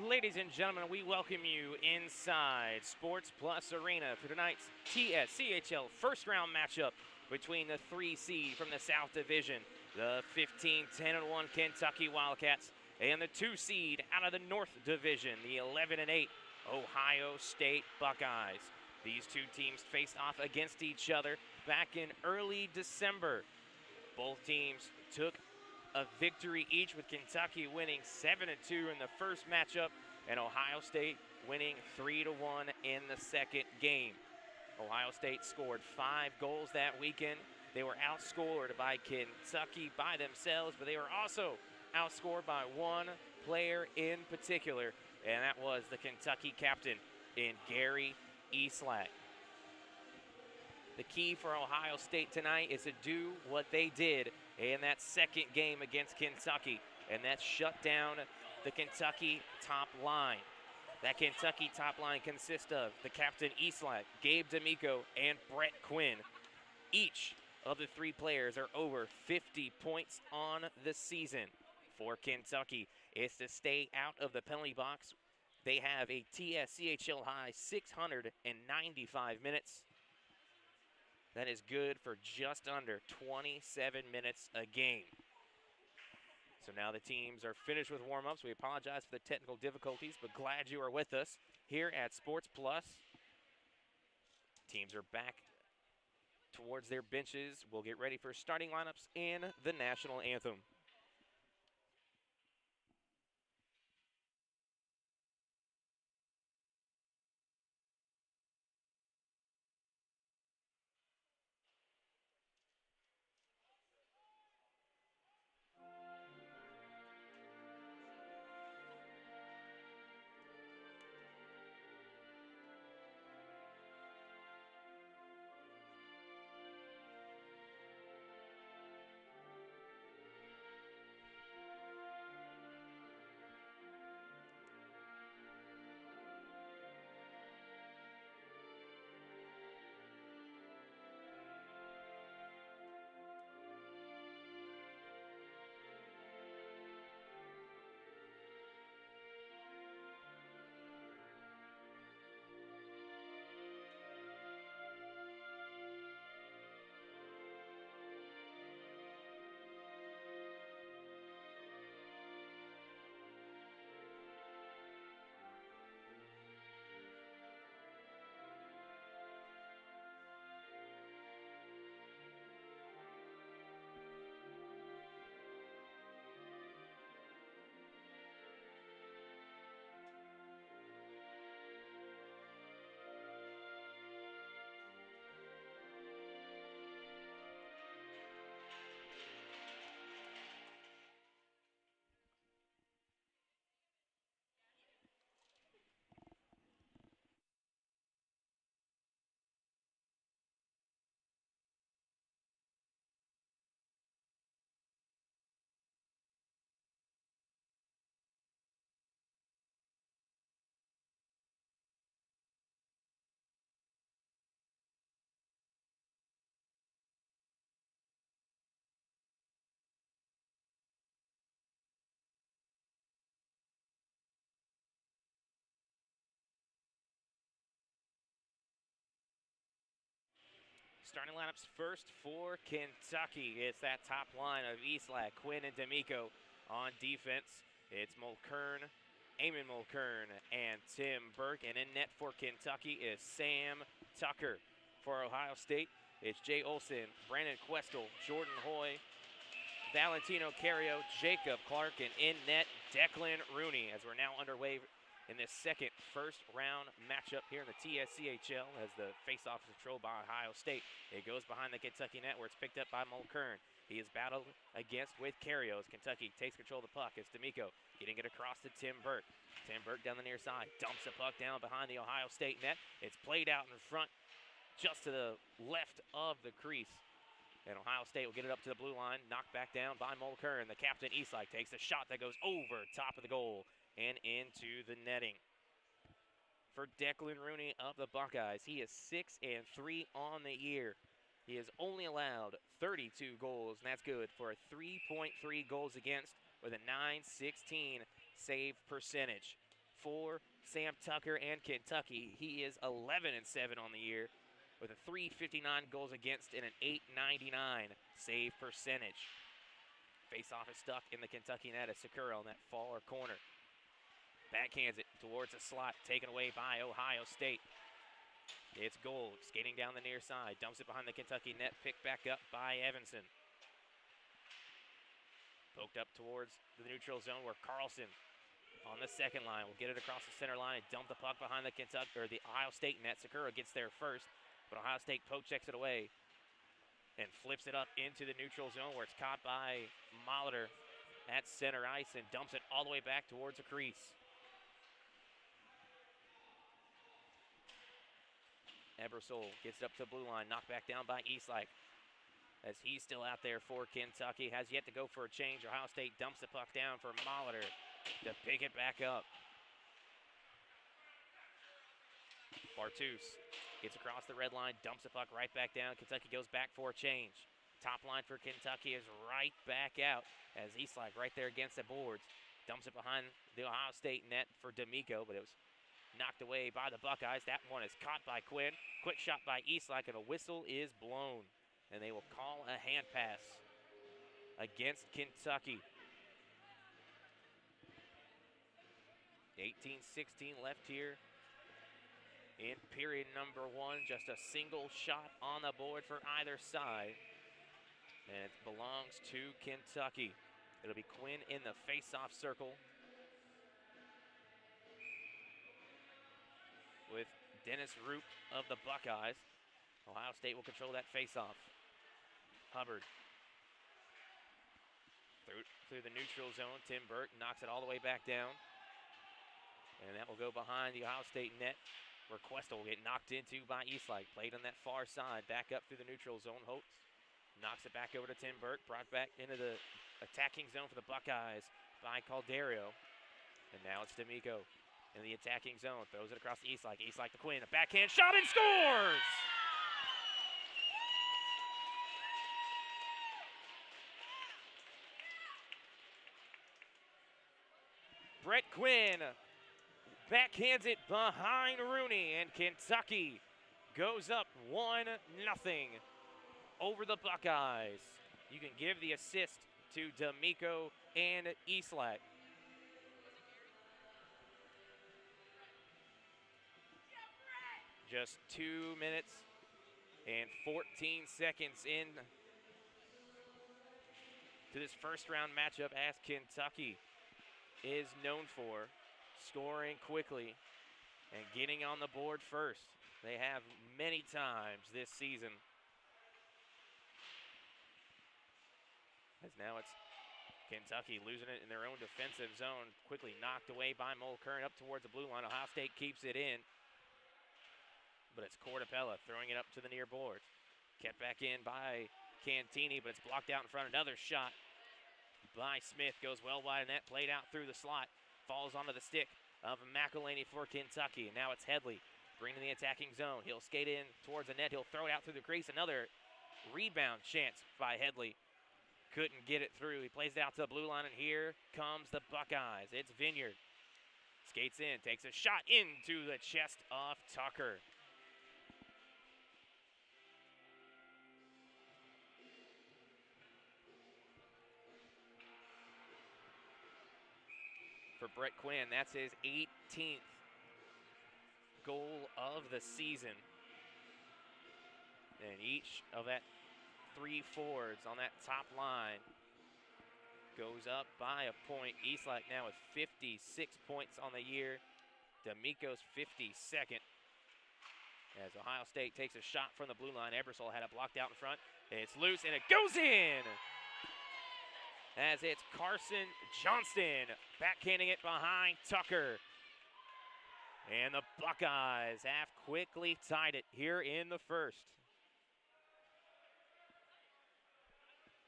Ladies and gentlemen, we welcome you inside SportsPlus Arena for tonight's TSCHL first-round matchup between the 3 seed from the South Division, the 15-10-1 Kentucky Wildcats, and the 2 seed out of the North Division, the 11-8 Ohio State Buckeyes. These two teams faced off against each other back in early December. Both teams took a victory each, with Kentucky winning 7-2 in the first matchup and Ohio State winning 3-1 in the second game. Ohio State scored 5 goals that weekend. They were outscored by Kentucky by themselves, but they were also outscored by one player in particular, and that was the Kentucky captain in Gary Eastlack. The key for Ohio State tonight is to do what they did in that second game against Kentucky, and that's shut down the Kentucky top line. That Kentucky top line consists of the captain Eastlack, Gabe D'Amico, and Brett Quinn. Each of the 3 players are over 50 points on the season. For Kentucky, it's to stay out of the penalty box. They have a TSCHL high 695 minutes. That is good for just under 27 minutes a game. So now the teams are finished with warm-ups. We apologize for the technical difficulties, but glad you are with us here at Sports Plus. Teams are back towards their benches. We'll get ready for starting lineups and the national anthem. Starting lineups first for Kentucky. It's that top line of Eastlack, Quinn, and D'Amico. On defense, it's Mulkern, Eamon Mulkern, and Tim Burke. And in net for Kentucky is Sam Tucker. For Ohio State, it's Jay Olson, Brandon Questel, Jordan Hoy, Valentino Carrio, Jacob Clark, and in net, Declan Rooney, as we're now underway in this second first-round matchup here in the TSCHL, as the face-off is controlled by Ohio State. It goes behind the Kentucky net, where it's picked up by Mulkern. He is battled against with Carrio as Kentucky takes control of the puck. It's D'Amico getting it across to Tim Burke. Tim Burke down the near side, dumps the puck down behind the Ohio State net. It's played out in front just to the left of the crease. And Ohio State will get it up to the blue line, knocked back down by Mulkern. The captain, Eastlack, takes a shot that goes over top of the goal and into the netting. For Declan Rooney of the Buckeyes, he is 6-3 on the year. He has only allowed 32 goals, and that's good for a 3.3 goals against with a .916 save percentage. for Sam Tucker and Kentucky. He is 11-7 on the year with a 359 goals against and an 899 save percentage. Face-off is stuck in the Kentucky net as Sakura on that far corner. Backhands it towards the slot, taken away by Ohio State. It's Gold skating down the near side, dumps it behind the Kentucky net, picked back up by Evanson. Poked up towards the neutral zone where Carlson on the second line will get it across the center line and dump the puck behind the the Ohio State net. Sakura gets there first, but Ohio State poke checks it away and flips it up into the neutral zone where it's caught by Molitor at center ice and dumps it all the way back towards the crease. Ebersol gets it up to the blue line, knocked back down by Eastlake. As he's still out there for Kentucky, has yet to go for a change. Ohio State dumps the puck down for Molitor to pick it back up. Bartus gets across the red line, dumps the puck right back down. Kentucky goes back for a change. Top line for Kentucky is right back out as Eastlake right there against the boards. Dumps it behind the Ohio State net for D'Amico, but it was knocked away by the Buckeyes. That one is caught by Quinn. Quick shot by Eastlake, and a whistle is blown. And they will call a hand pass against Kentucky. 18-16 left here in period number one. Just a single shot on the board for either side. And it belongs to Kentucky. It'll be Quinn in the face-off circle with Dennis Roop of the Buckeyes. Ohio State will control that face-off. Hubbard through the neutral zone. Tim Burke knocks it all the way back down. And that will go behind the Ohio State net, where Questel will get knocked into by Eastlake. Played on that far side, back up through the neutral zone. Holtz knocks it back over to Tim Burke, brought back into the attacking zone for the Buckeyes by Calderio. And now it's D'Amico in the attacking zone, throws it across to Eastlake. Eastlake to Quinn, a backhand shot and scores! Brett Quinn backhands it behind Rooney, and Kentucky goes up 1-0 over the Buckeyes. You can give the assist to D'Amico and Eastlake. Just 2 minutes and 14 seconds in to this first round matchup, as Kentucky is known for scoring quickly and getting on the board first. They have many times this season. As now it's Kentucky losing it in their own defensive zone. Quickly knocked away by Mulkern up towards the blue line. Ohio State keeps it in. But it's Cortapella throwing it up to the near boards. Kept back in by Cantini, but it's blocked out in front. Another shot by Smith goes well wide of net, played out through the slot. Falls onto the stick of McElhaney for Kentucky. Now it's Headley bringing the attacking zone. He'll skate in towards the net. He'll throw it out through the crease. Another rebound chance by Headley. Couldn't get it through. He plays it out to the blue line, and here comes the Buckeyes. It's Vineyard. Skates in, takes a shot into the chest of Tucker. For Brett Quinn, that's his 18th goal of the season. And each of that 3 forwards on that top line goes up by a point. Eastlake now with 56 points on the year. D'Amico's 52nd. As Ohio State takes a shot from the blue line. Ebersol had it blocked out in front. It's loose and it goes in! As it's Carson Johnston backhanding it behind Tucker. And the Buckeyes have quickly tied it here in the first.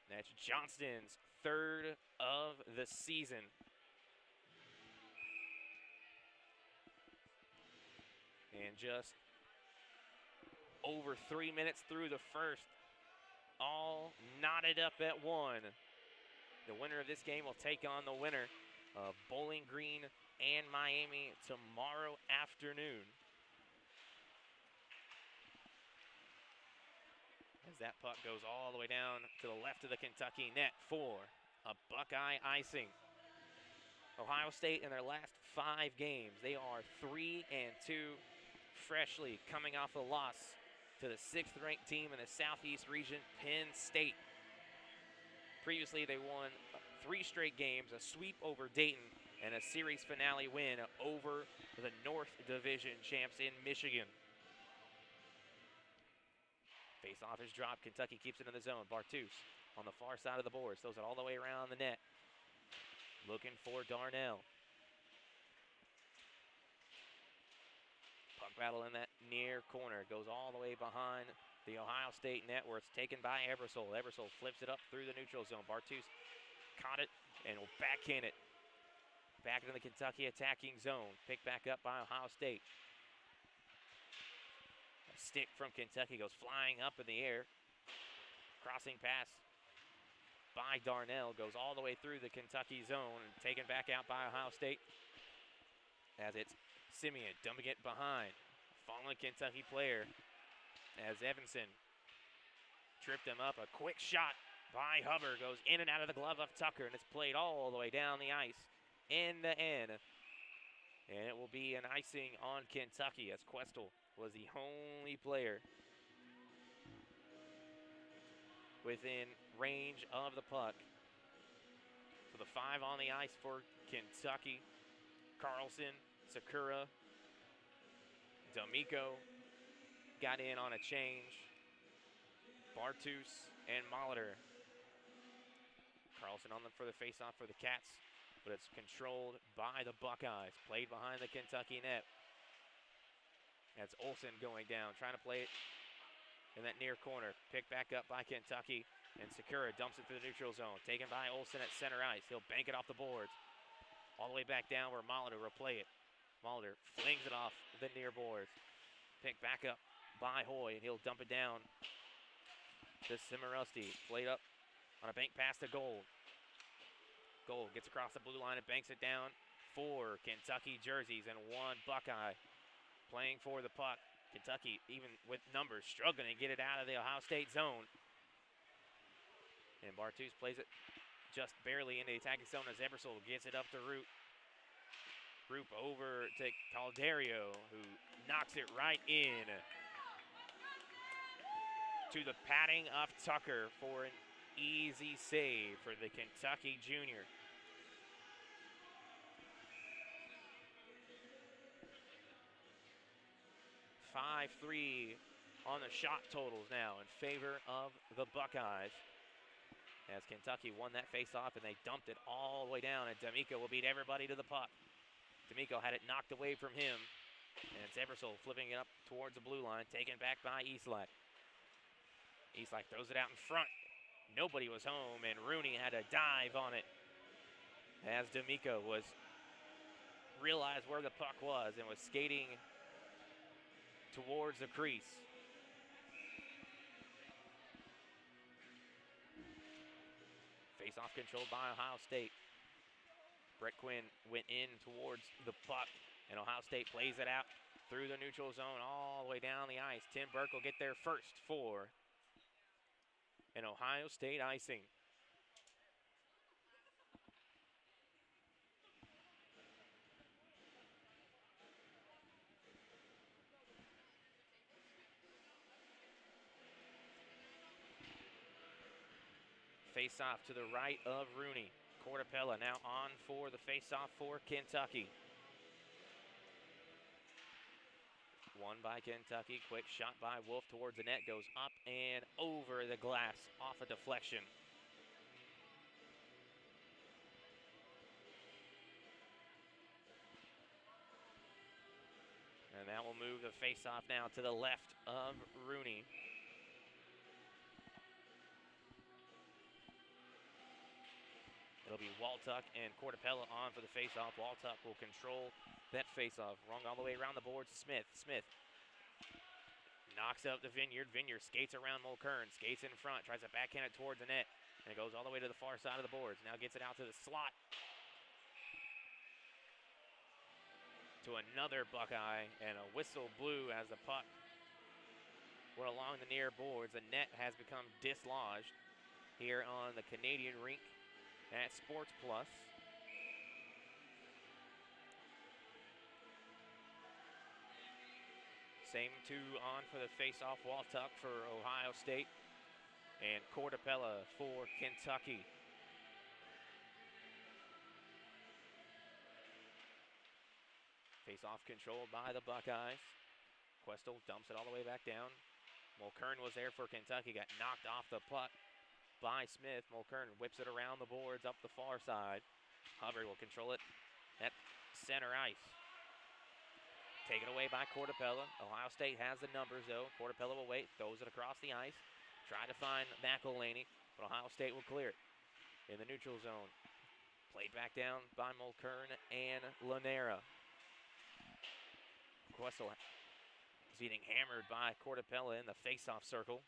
That's Johnston's 3rd of the season. And just over 3 minutes through the first, all knotted up at 1. The winner of this game will take on the winner of Bowling Green and Miami tomorrow afternoon. As that puck goes all the way down to the left of the Kentucky net for a Buckeye icing. Ohio State in their last 5 games, they are 3-2, freshly coming off a loss to the 6th ranked team in the Southeast region, Penn State. Previously, they won 3 straight games, a sweep over Dayton, and a series finale win over the North Division champs in Michigan. Face-off is dropped. Kentucky keeps it in the zone. Bartus on the far side of the boards. Throws it all the way around the net. Looking for Darnell. Puck battle in that near corner. Goes all the way behind the Ohio State net where it's taken by Ebersol. Ebersol flips it up through the neutral zone. Bartus caught it and will backhand it. Back into the Kentucky attacking zone. Picked back up by Ohio State. A stick from Kentucky goes flying up in the air. Crossing pass by Darnell goes all the way through the Kentucky zone and taken back out by Ohio State. As it's Simeon dumping it behind. Fallen Kentucky player as Evanson tripped him up. A quick shot by Hubbard goes in and out of the glove of Tucker, and it's played all the way down the ice in the end. And it will be an icing on Kentucky as Questel was the only player within range of the puck. So the 5 on the ice for Kentucky. Carlson, Sakura, D'Amico got in on a change. Bartus and Molitor. Carlson on them for the face-off for the Cats, but it's controlled by the Buckeyes. Played behind the Kentucky net. That's Olsen going down, trying to play it in that near corner. Picked back up by Kentucky, and Sakura dumps it through the neutral zone. Taken by Olsen at center ice. He'll bank it off the boards. All the way back down where Molitor will play it. Molitor flings it off the near boards. Picked back up by Hoy, and he'll dump it down to Cimarosti. Played up on a bank pass to Gold. Gold gets across the blue line and banks it down. 4 Kentucky jerseys and 1 Buckeye playing for the puck. Kentucky, even with numbers, struggling to get it out of the Ohio State zone. And Bartus plays it just barely into the attacking zone as Ebersol gets it up to Root. Root over to Calderio, who knocks it right in to the padding of Tucker for an easy save for the Kentucky junior. (5-3) on the shot totals now in favor of the Buckeyes. As Kentucky won that face-off and they dumped it all the way down, and D'Amico will beat everybody to the puck. D'Amico had it knocked away from him, and it's Ebersol flipping it up towards the blue line, taken back by Eastlake. Eastlake throws it out in front. Nobody was home, and Rooney had a dive on it as D'Amico realized where the puck was and was skating towards the crease. Face-off controlled by Ohio State. Brett Quinn went in towards the puck, and Ohio State plays it out through the neutral zone all the way down the ice. Tim Burke will get there first for an Ohio State icing. Face-off to the right of Rooney. Cortapella now on for the face-off for Kentucky. Won by Kentucky. Quick shot by Wolf towards the net. Goes up and over the glass off a deflection. And that will move the face-off now to the left of Rooney. It'll be Waltuck and Cortapella on for the face-off. Waltuck will control that face-off. Wrong all the way around the boards. Smith knocks up the Vineyard. Vineyard skates around Mulkern. Skates in front. Tries to backhand it towards the net. And it goes all the way to the far side of the boards. Now gets it out to the slot. to another Buckeye, and a whistle blew as the puck went along the near boards. The net has become dislodged here on the Canadian rink at SportsPlus. Same two on for the face-off wall tuck for Ohio State, and Cortapella for Kentucky. Face-off controlled by the Buckeyes. Questel dumps it all the way back down. Mulkern was there for Kentucky, got knocked off the puck by Smith. Mulkern whips it around the boards up the far side. Hubbard will control it at center ice. Taken away by Cortapella. Ohio State has the numbers though. Cortapella will wait, throws it across the ice. Try to find McElhaney, but Ohio State will clear it in the neutral zone. Played back down by Mulkern and Lanera. Questel is getting hammered by Cortapella in the face-off circle.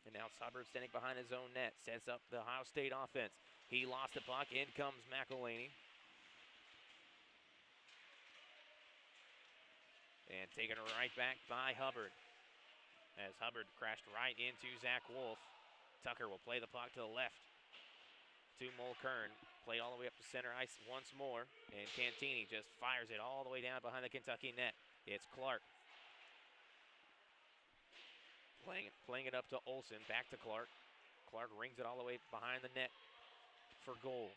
And now it's Hubbard standing behind his own net. Sets up the Ohio State offense. He lost the puck. In comes McElhaney. And taken right back by Hubbard, as Hubbard crashed right into Zach Wolf. Tucker will play the puck to the left to Mulkern. Played all the way up to center ice once more. And Cantini just fires it all the way down behind the Kentucky net. It's Clark. Playing it up to Olsen. Back to Clark. Clark rings it all the way behind the net for Gold.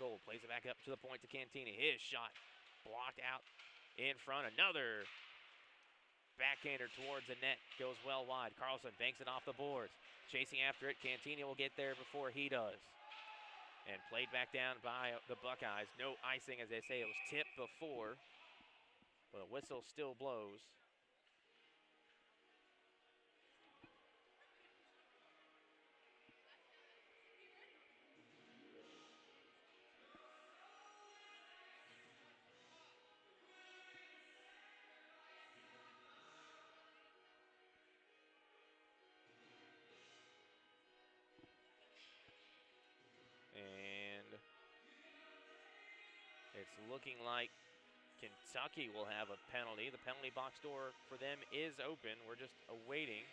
Gold plays it back up to the point to Cantini. His shot blocked out in front. Another backhander towards the net. Goes well wide. Carlson banks it off the boards. Chasing after it. Cantini will get there before he does. And played back down by the Buckeyes. No icing, as they say. It was tipped before, but the whistle still blows. And it's looking like Kentucky will have a penalty. The penalty box door for them is open. We're just awaiting.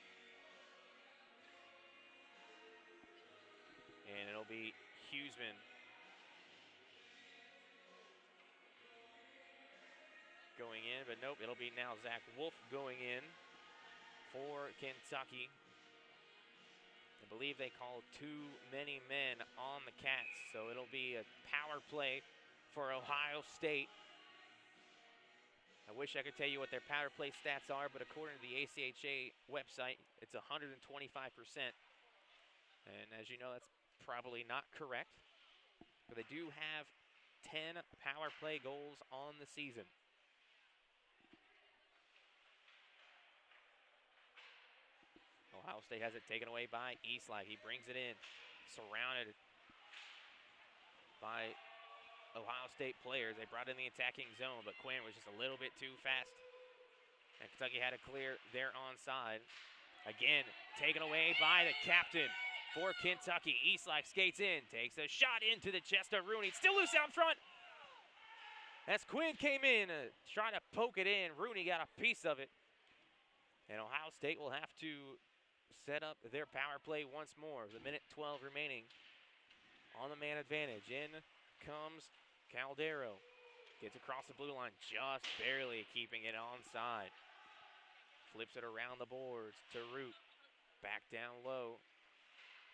And it'll be Huseman going in, but nope, it'll be now Zach Wolf going in for Kentucky. I believe they called too many men on the Cats, so it'll be a power play for Ohio State. I wish I could tell you what their power play stats are, but according to the ACHA website, it's 125%. And as you know, that's probably not correct. But they do have 10 power play goals on the season. Ohio State has it taken away by Eastlight. He brings it in, surrounded by Ohio State players. They brought in the attacking zone, but Quinn was just a little bit too fast. And Kentucky had to clear their onside. Again, taken away by the captain for Kentucky. Eastlight skates in, takes a shot into the chest of Rooney. Still loose out front. As Quinn came in, trying to poke it in. Rooney got a piece of it. And Ohio State will have to set up their power play once more. The minute 12 remaining on the man advantage. In comes Caldero. Gets across the blue line, just barely keeping it onside. Flips it around the boards to Root. Back down low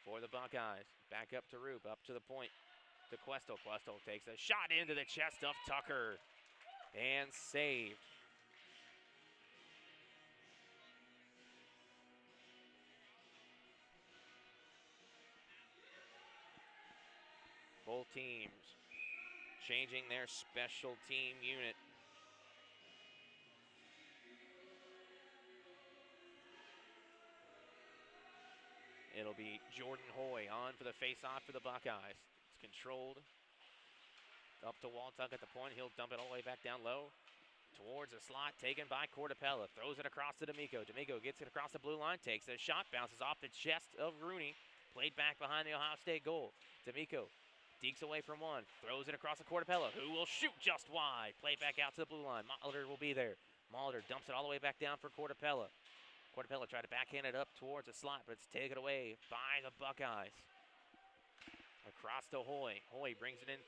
for the Buckeyes. Back up to Root, up to the point to Questel. Questel takes a shot into the chest of Tucker and saved. Both teams changing their special team unit. It'll be Jordan Hoy on for the face-off for the Buckeyes. It's controlled up to Waltuck at the point. He'll dump it all the way back down low towards the slot, taken by Cortapella. Throws it across to D'Amico. D'Amico gets it across the blue line, takes a shot, bounces off the chest of Rooney. Played back behind the Ohio State goal. D'Amico Dekes away from one, throws it across the Cortapella, who will shoot just wide. Play it back out to the blue line. Molitor will be there. Molitor dumps it all the way back down for Cortapella. Cortapella tried to backhand it up towards the slot, but it's taken away by the Buckeyes. Across to Hoy. Hoy brings it in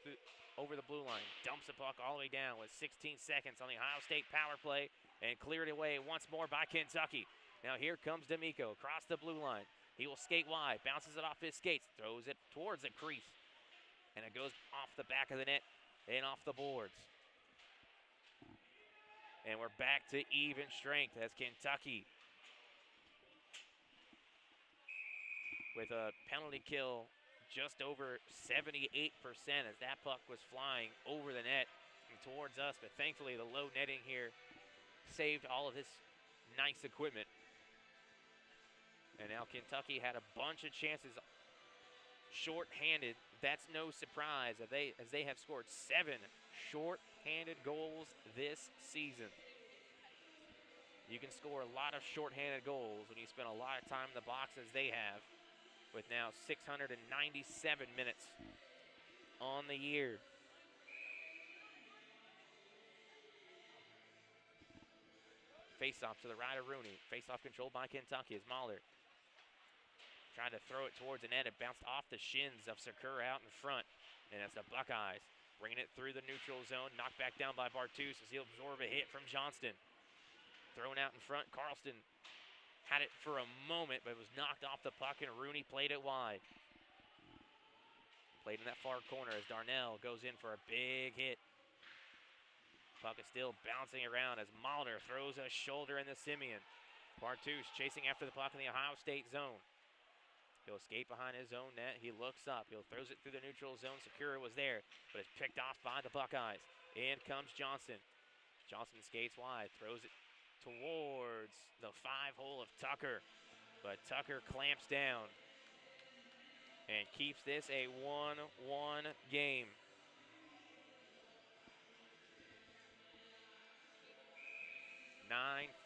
over the blue line, dumps the puck all the way down with 16 seconds on the Ohio State power play, and cleared away once more by Kentucky. Now here comes D'Amico across the blue line. He will skate wide, bounces it off his skates, throws it towards the crease, and it goes off the back of the net and off the boards. And we're back to even strength as Kentucky, with a penalty kill just over 78% as that puck was flying over the net and towards us, but thankfully the low netting here saved all of this nice equipment. And now Kentucky had a bunch of chances short-handed. That's no surprise as they have scored 7 short-handed goals this season. You can score a lot of short-handed goals when you spend a lot of time in the box as they have, with now 697 minutes on the year. Face-off to the right of Rooney. Face-off controlled by Kentucky as Mahler trying to throw it towards the net. It bounced off the shins of Sakura out in front. And that's the Buckeyes bringing it through the neutral zone. Knocked back down by Bartus as he'll absorb a hit from Johnston. Thrown out in front. Carlston had it for a moment, but it was knocked off the puck, and Rooney played it wide. Played in that far corner as Darnell goes in for a big hit. Puck is still bouncing around as Molitor throws a shoulder in the Simeon. Bartus chasing after the puck in the Ohio State zone. He'll skate behind his own net. He looks up. He'll throws it through the neutral zone. Sakura was there, but it's picked off by the Buckeyes. In comes Johnson. Johnson skates wide, throws it towards the 5-hole of Tucker, but Tucker clamps down and keeps this a 1-1 game.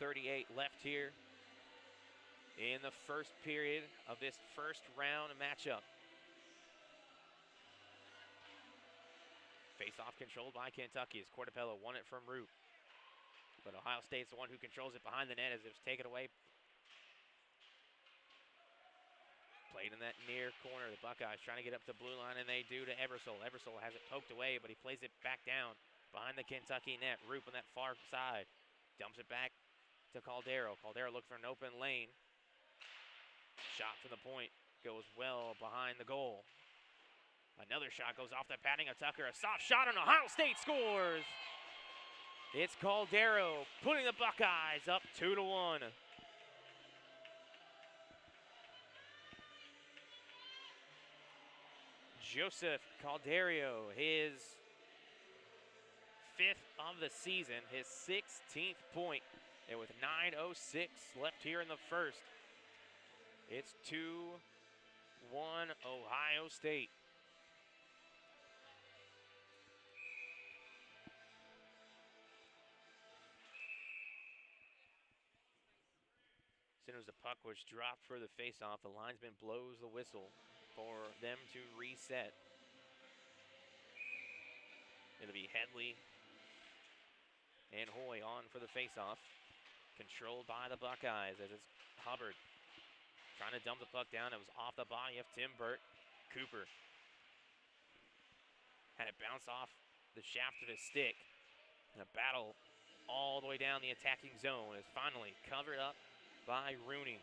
.38 left here in the first period of this first round matchup. Face-off controlled by Kentucky as Cortapella won it from Root. But Ohio State's the one who controls it behind the net as it was taken away. Played in that near corner. The Buckeyes trying to get up the blue line, and they do to Eversole. Eversole has it poked away, but he plays it back down behind the Kentucky net. Roop on that far side. Dumps it back to Caldero. Caldero looking for an open lane. Shot from the point goes well behind the goal. Another shot goes off the padding of Tucker. A soft shot, and Ohio State scores. It's Caldero putting the Buckeyes up 2-1. Joseph Caldero, his 5th of the season, his 16th point, and with 9:06 left here in the first, it's 2-1 Ohio State. As soon as the puck was dropped for the faceoff, the linesman blows the whistle for them to reset. It'll be Headley and Hoy on for the faceoff. Controlled by the Buckeyes as it's Hubbard trying to dump the puck down. It was off the body of Tim Burt. Cooper had it bounce off the shaft of his stick. And a battle all the way down the attacking zone is finally covered up by Rooney.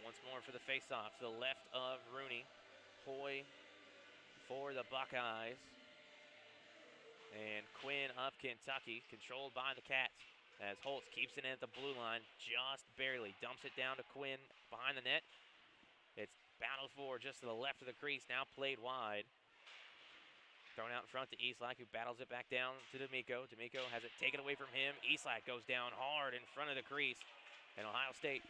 Once more for the faceoff to the left of Rooney. Hoy for the Buckeyes. And Quinn of Kentucky, controlled by the Cats, as Holtz keeps it in at the blue line, just barely. Dumps it down to Quinn behind the net. It's battled for just to the left of the crease, now played wide. Thrown out in front to Eastlake, who battles it back down to D'Amico. D'Amico has it taken away from him. Eastlake goes down hard in front of the crease, and Ohio State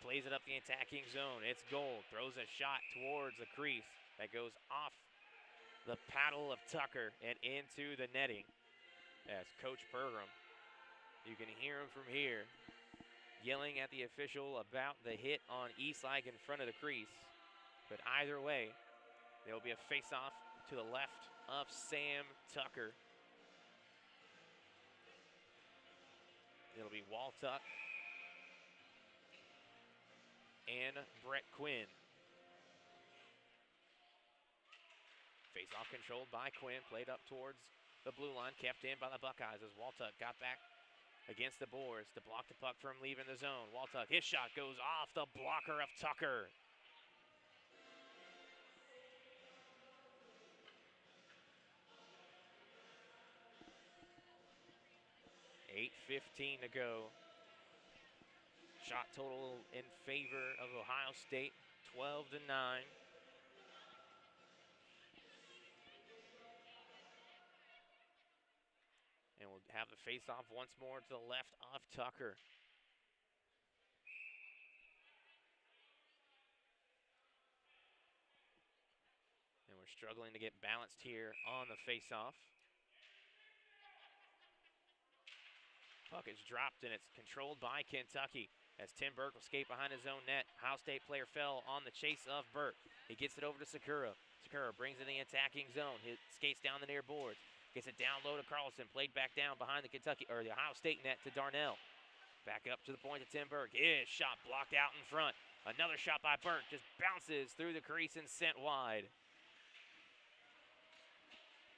plays it up the attacking zone. It's Gold, throws a shot towards the crease that goes off the paddle of Tucker and into the netting. As Coach Pergram, you can hear him from here, yelling at the official about the hit on Eastlake in front of the crease. But either way, there will be a face-off to the left of Sam Tucker. It'll be Waltuck and Brett Quinn. Face-off controlled by Quinn, played up towards the blue line, kept in by the Buckeyes as Waltuck got back against the boards to block the puck from leaving the zone. Waltuck, his shot goes off the blocker of Tucker. 8:15 to go. Shot total in favor of Ohio State, 12-9. And we'll have the face-off once more to the left of Tucker. And we're struggling to get balanced here on the face-off. Puck is dropped and it's controlled by Kentucky as Tim Burke will skate behind his own net. Ohio State player fell on the chase of Burke. He gets it over to Sakura. Sakura brings it in the attacking zone. He skates down the near boards. Gets it down low to Carlson. Played back down behind the the Ohio State net to Darnell. Back up to the point to Tim Burke. His shot blocked out in front. Another shot by Burke. Just bounces through the crease and sent wide.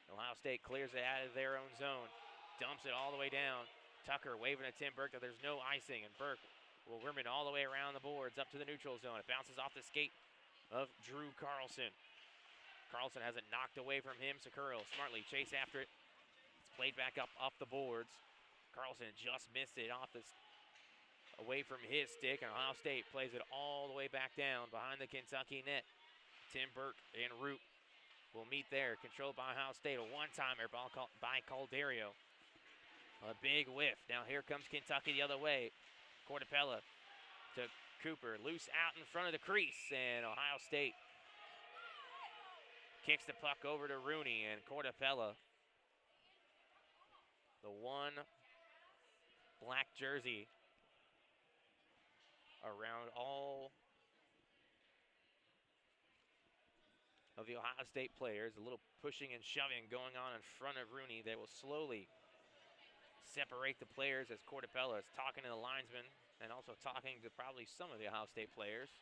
Ohio State clears it out of their own zone. Dumps it all the way down. Tucker waving at Tim Burke that there's no icing, and Burke will rim it all the way around the boards up to the neutral zone. It bounces off the skate of Drew Carlson. Carlson has it knocked away from him. Sakura smartly chase after it. It's played back up off the boards. Carlson just missed it off this away from his stick, and Ohio State plays it all the way back down behind the Kentucky net. Tim Burke and Roop will meet there, controlled by Ohio State. A one-timer ball by Calderio. A big whiff. Now here comes Kentucky the other way. Cortapella to Cooper. Loose out in front of the crease. And Ohio State kicks the puck over to Rooney. And Cortapella, the one black jersey around all of the Ohio State players. A little pushing and shoving going on in front of Rooney. They will slowly separate the players as Cortapella is talking to the linesman and also talking to probably some of the Ohio State players.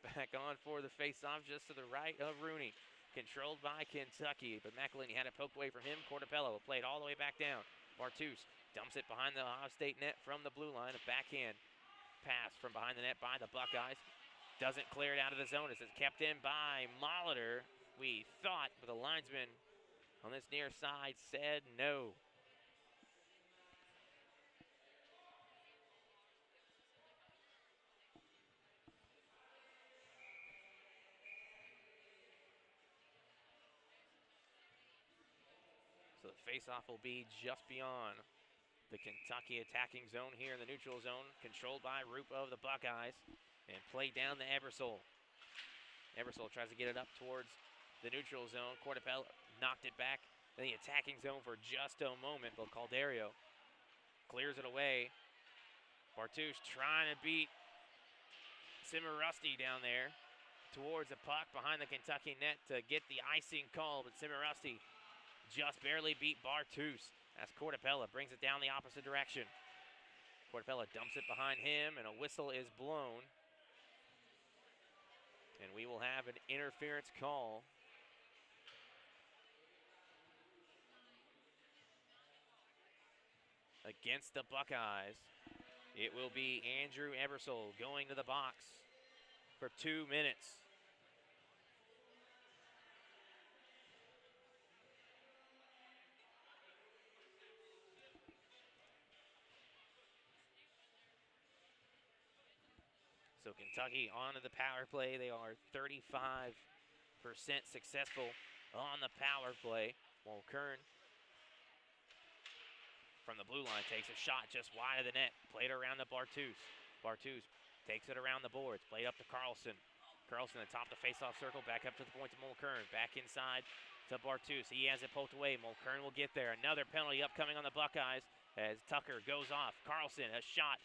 Back on for the face-off just to the right of Rooney. Controlled by Kentucky, but McElhinney had it poked away from him. Cortapella will play it all the way back down. Bartus dumps it behind the Ohio State net from the blue line. A backhand pass from behind the net by the Buckeyes. Doesn't clear it out of the zone as it's kept in by Molitor. We thought, but the linesman on this near side said no. So the face-off will be just beyond the Kentucky attacking zone here in the neutral zone, controlled by Roop of the Buckeyes, and played down to Ebersol. Ebersol tries to get it up towards the neutral zone. Cortapella knocked it back in the attacking zone for just a moment, but Calderio clears it away. Bartus trying to beat Cimarusty down there towards the puck behind the Kentucky net to get the icing call, but Cimarusty just barely beat Bartus as Cortapella brings it down the opposite direction. Cortapella dumps it behind him, and a whistle is blown. And we will have an interference call. Against the Buckeyes. It will be Andrew Ebersol going to the box for 2 minutes. So Kentucky onto the power play. They are 35% successful on the power play, while Kern from the blue line takes a shot just wide of the net. Played around to Bartus. Bartus takes it around the boards. Played up to Carlson. Carlson atop the face-off circle. Back up to the point to Mulkern. Back inside to Bartus. He has it poked away. Mulkern will get there. Another penalty upcoming on the Buckeyes as Tucker goes off. Carlson, a shot.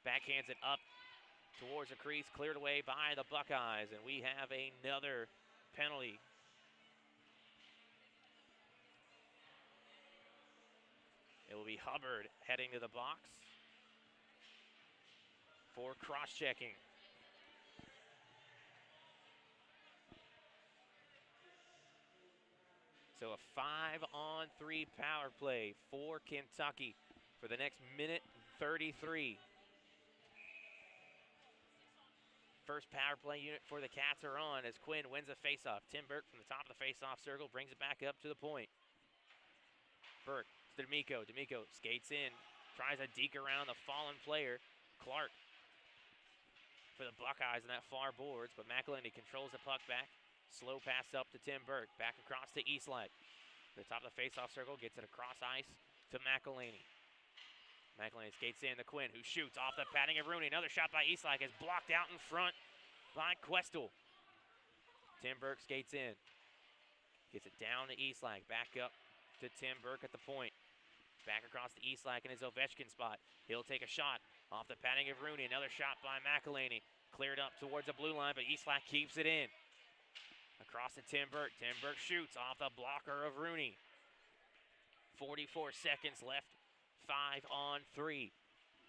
Backhands it up towards the crease. Cleared away by the Buckeyes. And we have another penalty. It will be Hubbard heading to the box for cross-checking. So a 5-on-3 power play for Kentucky for the next minute 33. First power play unit for the Cats are on as Quinn wins a faceoff. Tim Burke from the top of the faceoff circle brings it back up to the point. Burke to D'Amico. D'Amico skates in, tries to deke around the fallen player. Clark for the Buckeyes in that far boards, but McElhinney controls the puck back. Slow pass up to Tim Burke. Back across to Eastlake. The top of the faceoff circle gets it across ice to McElhinney. McElhinney skates in to Quinn, who shoots off the padding of Rooney. Another shot by Eastlake is blocked out in front by Questel. Tim Burke skates in. Gets it down to Eastlake. Back up to Tim Burke at the point. Back across to Eastlake in his Ovechkin spot. He'll take a shot off the padding of Rooney. Another shot by McElhinney. Cleared up towards the blue line, but Eastlake keeps it in. Across to Tim Burke. Tim Burke shoots off the blocker of Rooney. 44 seconds left. 5-on-3.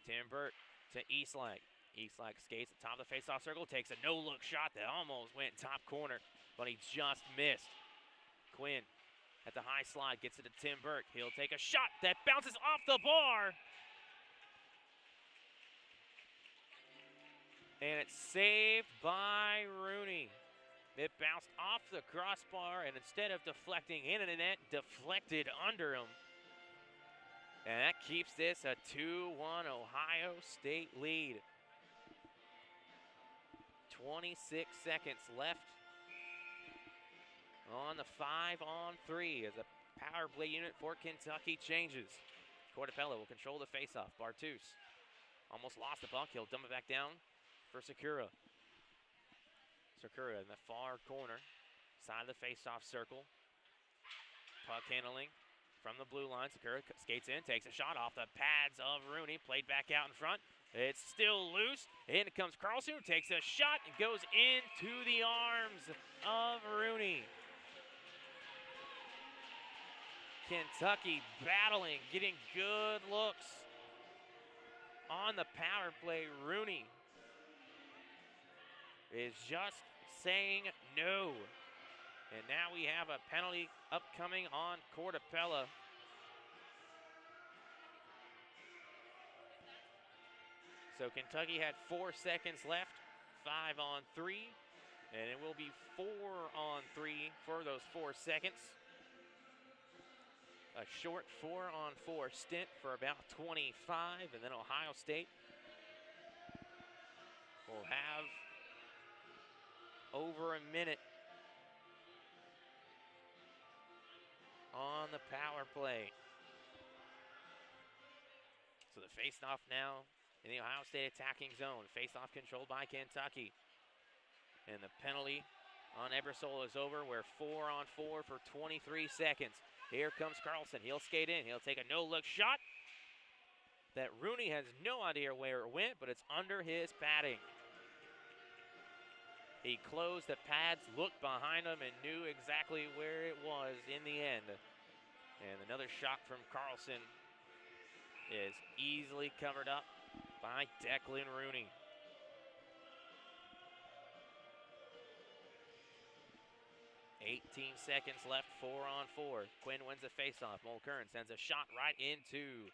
Tim Burke to Eastlake. Eastlake skates at top of the faceoff circle. Takes a no-look shot that almost went top corner, but he just missed. Quinn at the high slide gets it to Tim Burke. He'll take a shot that bounces off the bar. And it's saved by Rooney. It bounced off the crossbar, and instead of deflecting into the net, deflected under him. And that keeps this a 2-1 Ohio State lead. 26 seconds left on the 5-on-3 as a power play unit for Kentucky changes. Cortapella will control the faceoff. Bartus almost lost the puck. He'll dump it back down for Sakura. Sakura in the far corner, side of the faceoff circle. Puck handling from the blue line. Sakura skates in, takes a shot off the pads of Rooney. Played back out in front. It's still loose. In comes Carlson, who takes a shot and goes into the arms of Rooney. Kentucky battling, getting good looks on the power play. Rooney is just saying no. And now we have a penalty upcoming on Cortapella. So Kentucky had 4 seconds left, 5-on-3, and it will be 4-on-3 for those 4 seconds. A short 4-on-4 stint for about 25, and then Ohio State will have over a minute on the power play. So the face-off now in the Ohio State attacking zone. Face-off controlled by Kentucky. And the penalty on Ebersol is over. We're 4-on-4 for 23 seconds. Here comes Carlson. He'll skate in. He'll take a no-look shot that Rooney has no idea where it went, but it's under his padding. He closed the pads, looked behind him, and knew exactly where it was in the end. And another shot from Carlson is easily covered up by Declan Rooney. "18 seconds left, 4-on-4. Quinn wins the faceoff. Mulkern sends a shot right into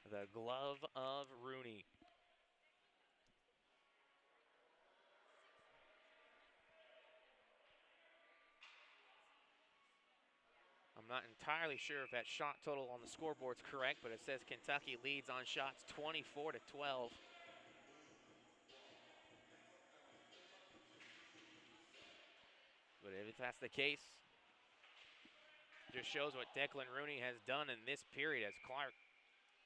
the glove of Rooney. I'm not entirely sure if that shot total on the scoreboard's correct, but it says Kentucky leads on shots 24-12. But if that's the case, Just shows what Declan Rooney has done in this period as Clark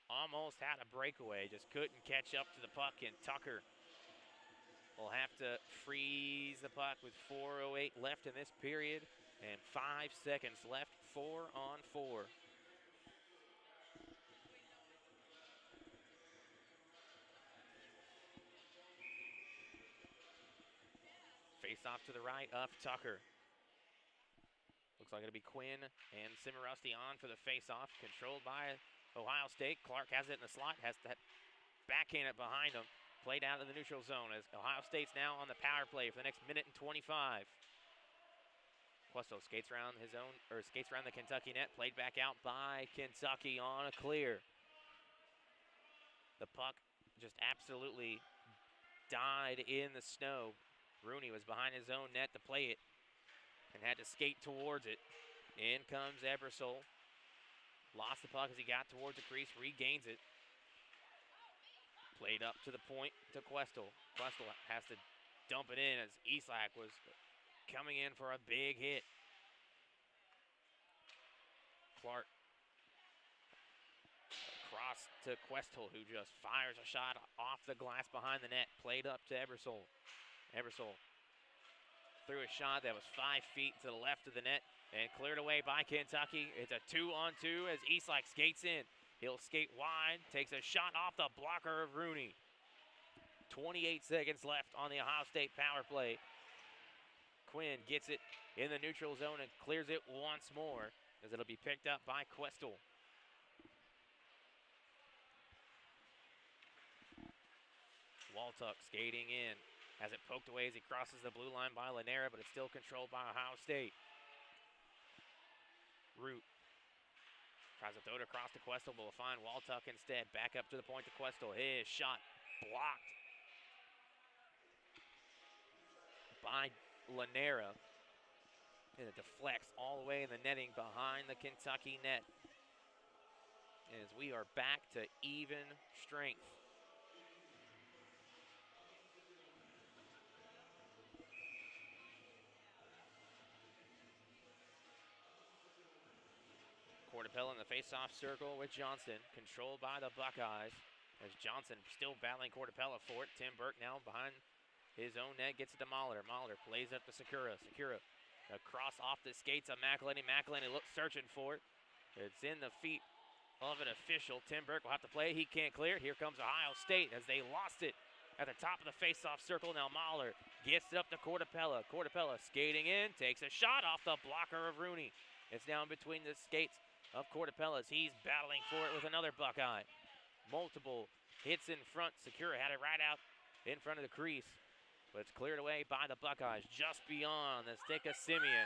almost had a breakaway, just couldn't catch up to the puck, and Tucker will have to freeze the puck with 4:08 left in this period and 5 seconds left, 4-on-4. Face off to the right of Tucker. Looks like it'll be Quinn and Cimarusti on for the face-off, controlled by Ohio State. Clark has it in the slot, has that backhand it behind him. Played out in the neutral zone as Ohio State's now on the power play for the next minute and 25. Questel skates around his own, or skates around the Kentucky net, played back out by Kentucky on a clear. The puck just absolutely died in the snow. Rooney was behind his own net to play it and had to skate towards it. In comes Ebersol. Lost the puck as he got towards the crease, regains it. Played up to the point to Questel. Questel has to dump it in as Islak was coming in for a big hit. Clark across to Questel, who just fires a shot off the glass behind the net. Played up to Ebersol. Ebersol threw a shot that was 5 feet to the left of the net and cleared away by Kentucky. It's a 2-on-2 as Islak skates in. He'll skate wide, takes a shot off the blocker of Rooney. 28 seconds left on the Ohio State power play. Quinn gets it in the neutral zone and clears it once more as it'll be picked up by Questel. Waltuck skating in. Has it poked away as he crosses the blue line by Lanera, but it's still controlled by Ohio State. Root tries to throw it across to Questel, but will find Waltuck instead. Back up to the point to Questel. His shot blocked by Lanera. And it deflects all the way in the netting behind the Kentucky net. As we are back to even strength. Cortapella in the face-off circle with Johnson, controlled by the Buckeyes. As Johnson still battling Cortapella for it. Tim Burke now behind his own net, gets it to Molitor. Molitor plays up to Sakura. Sakura across off the skates of McElhenney. McElhenney looks searching for it. It's in the feet of an official. Tim Burke will have to play. He can't clear it. Here comes Ohio State as they lost it at the top of the face-off circle. Now Molitor gets it up to Cortapella. Cortapella skating in, takes a shot off the blocker of Rooney. It's down between the skates of Cortapella as he's battling for it with another Buckeye. Multiple hits in front. Sakura had it right out in front of the crease, but it's cleared away by the Buckeyes just beyond the stick of Simeon.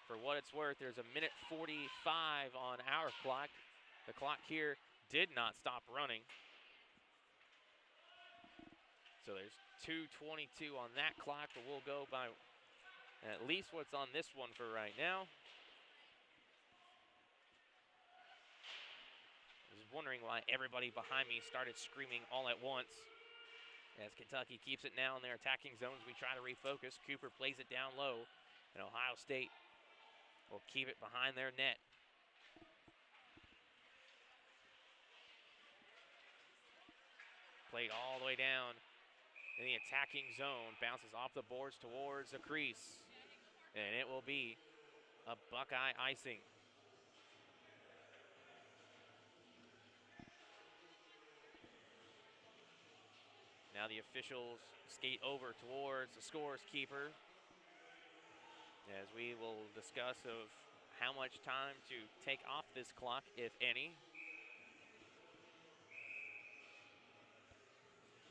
For what it's worth, there's a minute 45 on our clock. The clock here did not stop running. So there's 2:22 on that clock, but we'll go by at least what's on this one for right now. I was wondering why everybody behind me started screaming all at once. As Kentucky keeps it now in their attacking zones, we try to refocus. Cooper plays it down low, and Ohio State will keep it behind their net. Played all the way down in the attacking zone, bounces off the boards towards the crease, and it will be a Buckeye icing. Now the officials skate over towards the scores keeper, as we will discuss of how much time to take off this clock, if any.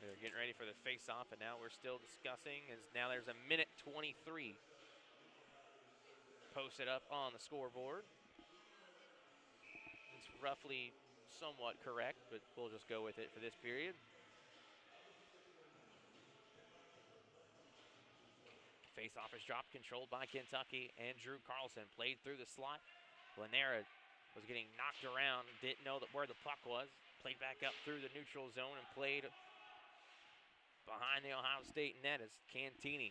They're getting ready for the face-off, and now we're still discussing, as now there's a minute 23 posted up on the scoreboard. It's roughly somewhat correct, but we'll just go with it for this period. Face-off is dropped, controlled by Kentucky, and Drew Carlson played through the slot. Lanera was getting knocked around, didn't know where the puck was. Played back up through the neutral zone and played behind the Ohio State net as Cantini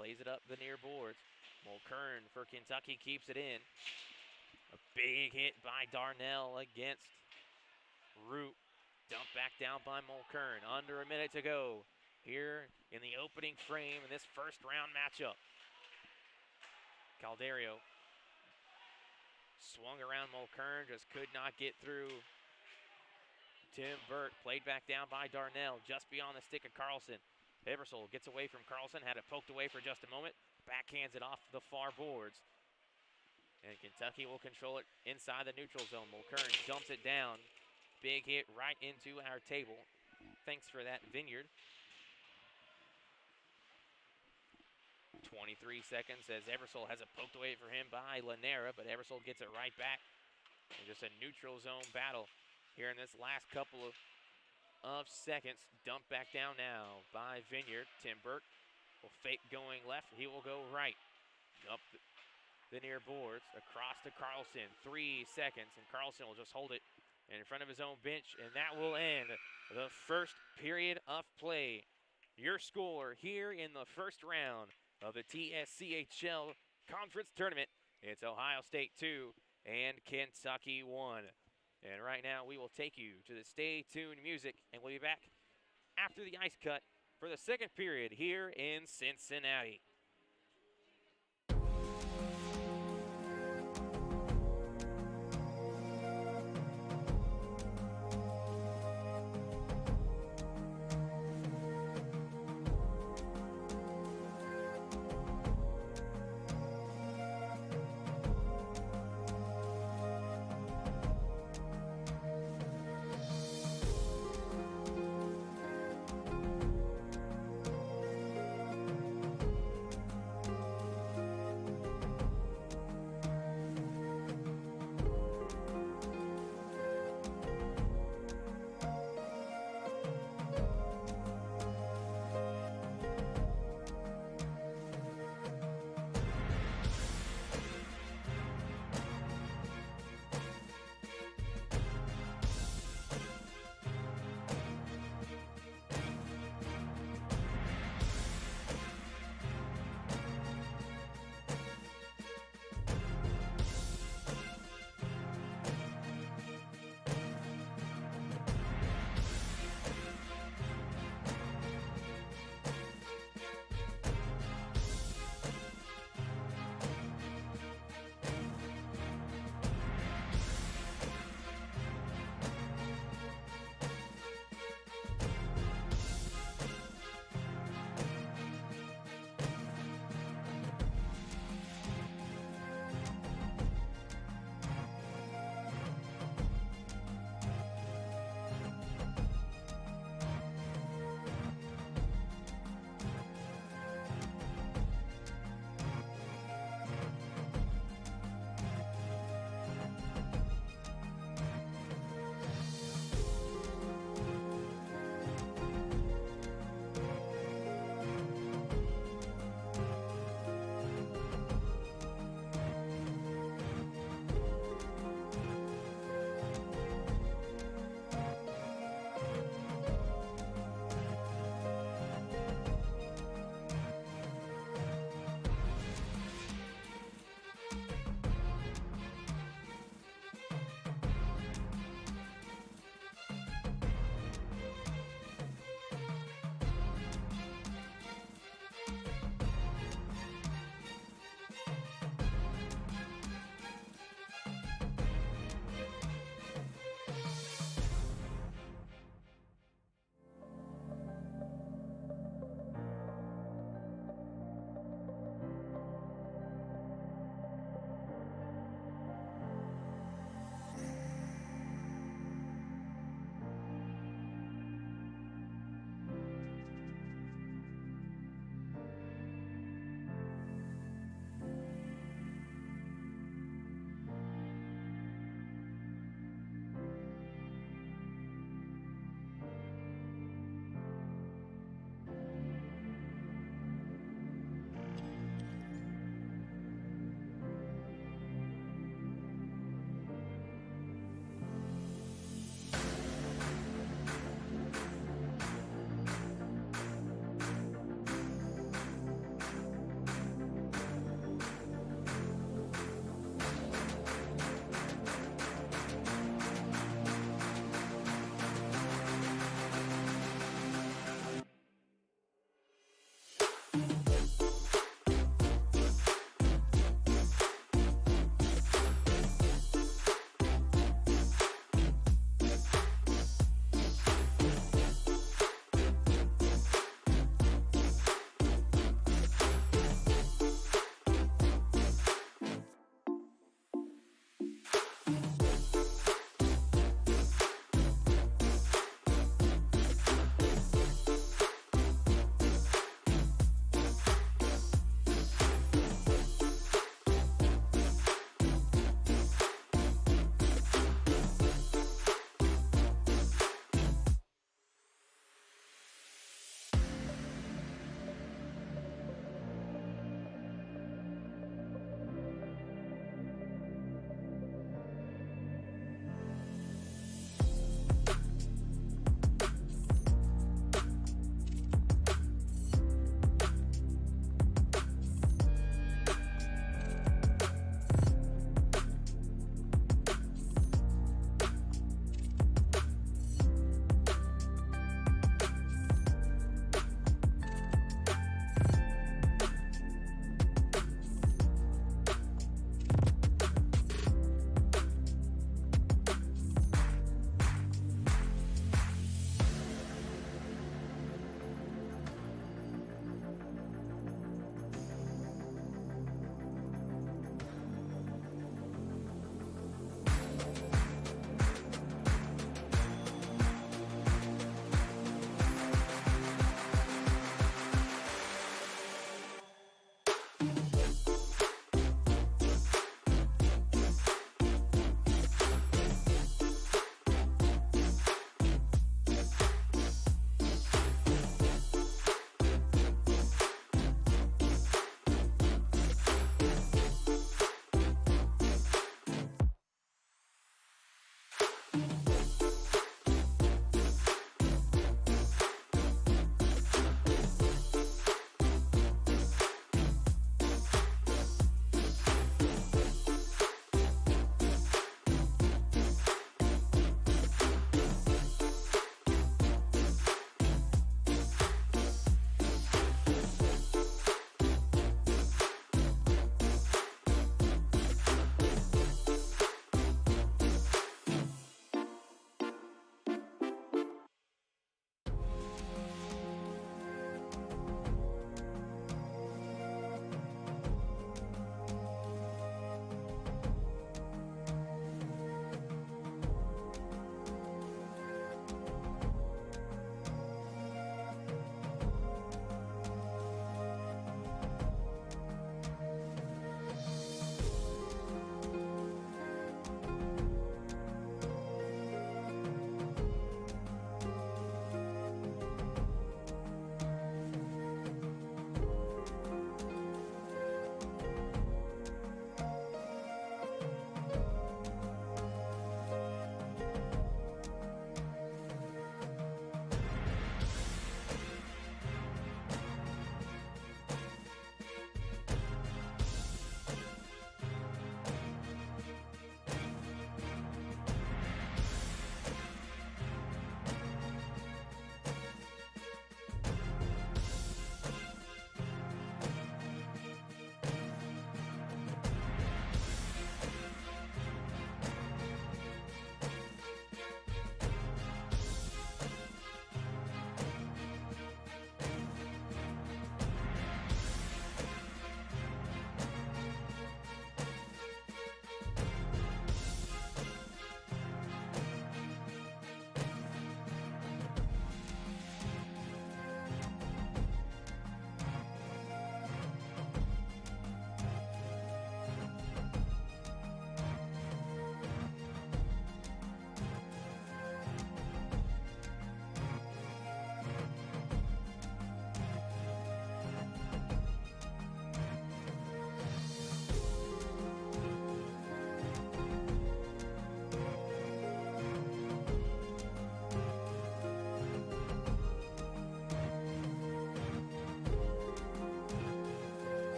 plays it up the near boards. Mulkern for Kentucky keeps it in. A big hit by Darnell against Root. Dumped back down by Mulkern. Under a minute to go here in the opening frame in this first round matchup. Calderio swung around Mulkern, just could not get through. Tim Burke played back down by Darnell, just beyond the stick of Carlson. Eversole gets away from Carlson, had it poked away for just a moment. Backhands it off the far boards. And Kentucky will control it inside the neutral zone. Mulkern dumps it down. Big hit right into our table. Thanks for that, Vineyard. 23 seconds as Eversole has it poked away for him by Lanera, but Eversole gets it right back. And just a neutral zone battle here in this last couple of seconds. Dumped back down now by Vineyard. Tim Burke will fake going left. He will go right. Up the near boards, across to Carlson. 3 seconds, and Carlson will just hold it in front of his own bench, and that will end the first period of play. Your score here in the first round of the TSCHL Conference Tournament. It's Ohio State 2 and Kentucky 1. And right now we will take you to the Stay Tuned music, and we'll be back after the ice cut for the second period here in Cincinnati.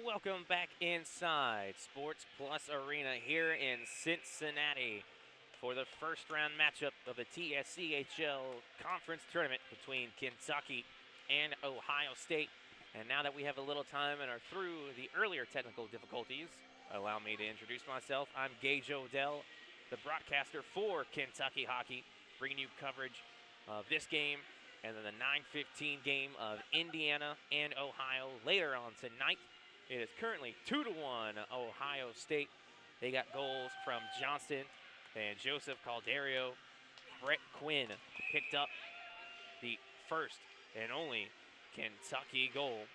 Welcome back inside SportsPlus Arena here in Cincinnati for the first round matchup of the TSCHL Conference Tournament between Kentucky and Ohio State. And now that we have a little time and are through the earlier technical difficulties, allow me to introduce myself. I'm Gage O'Dell, the broadcaster for Kentucky Hockey, bringing you coverage of this game and then the 9:15 game of Indiana and Ohio later on tonight. It is currently 2-1 Ohio State. They got goals from Johnston and Joseph Calderio. Brett Quinn picked up the first and only Kentucky goal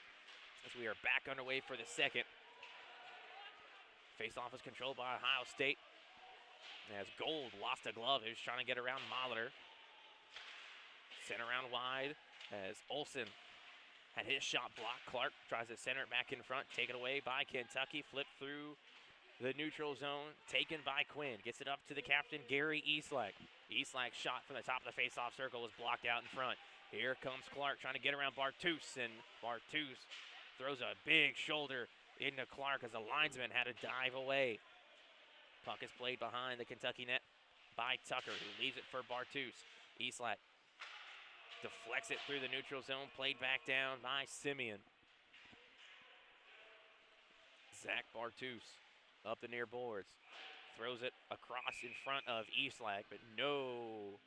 as we are back underway for the second. Face-off is controlled by Ohio State. As Gold lost a glove, he was trying to get around Molitor. Sent around wide as Olsen had his shot blocked. Clark tries to center it back in front, taken away by Kentucky, flipped through the neutral zone, taken by Quinn. Gets it up to the captain, Gary Eastlack. Eastlack's shot from the top of the face-off circle was blocked out in front. Here comes Clark trying to get around Bartus, and Bartus throws a big shoulder into Clark as the linesman had to dive away. Puck is played behind the Kentucky net by Tucker, who leaves it for Bartus. Eastlack deflects it through the neutral zone, played back down by Simeon. Zach Bartus up the near boards, throws it across in front of Eastlack, but no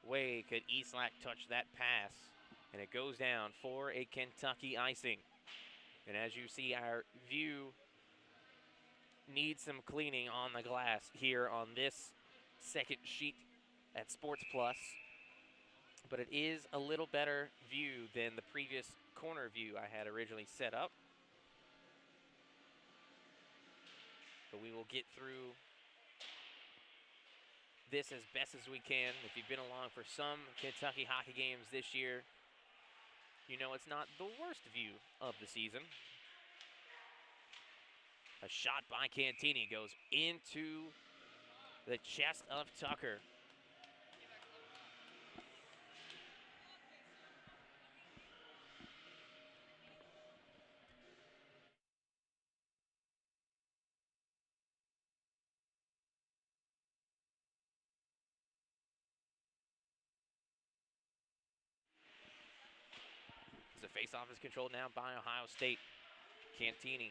way could Eastlack touch that pass, and it goes down for a Kentucky icing. And as you see, our view needs some cleaning on the glass here on this second sheet at SportsPlus. But it is a little better view than the previous corner view I had originally set up. But we will get through this as best as we can. If you've been along for some Kentucky hockey games this year, you know it's not the worst view of the season. A shot by Cantini goes into the chest of Tucker. The face-off is controlled now by Ohio State. Cantini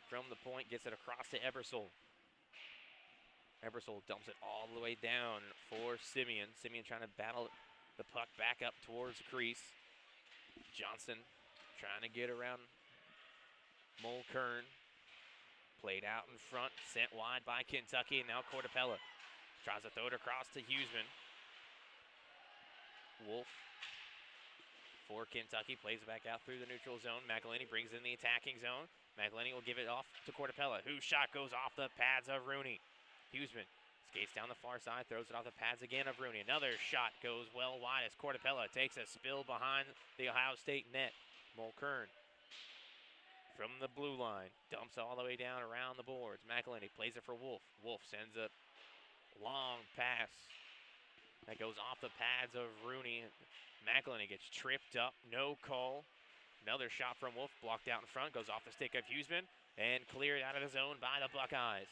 from the point gets it across to Ebersol. Ebersol dumps it all the way down for Simeon. Simeon trying to battle the puck back up towards the crease. Johnson trying to get around Mulkern. Played out in front, sent wide by Kentucky, and now Cortapella tries to throw it across to Huseman. Wolf for Kentucky, plays it back out through the neutral zone. McElhinney brings in the attacking zone. McElhinney will give it off to Cortapella, whose shot goes off the pads of Rooney. Huseman skates down the far side, throws it off the pads again of Rooney. Another shot goes well wide as Cortapella takes a spill behind the Ohio State net. Mulkern from the blue line, dumps all the way down around the boards. McElhinney plays it for Wolf. Wolf sends a long pass that goes off the pads of Rooney. McElhinney gets tripped up, no call. Another shot from Wolf, blocked out in front, goes off the stick of Huseman and cleared out of the zone by the Buckeyes.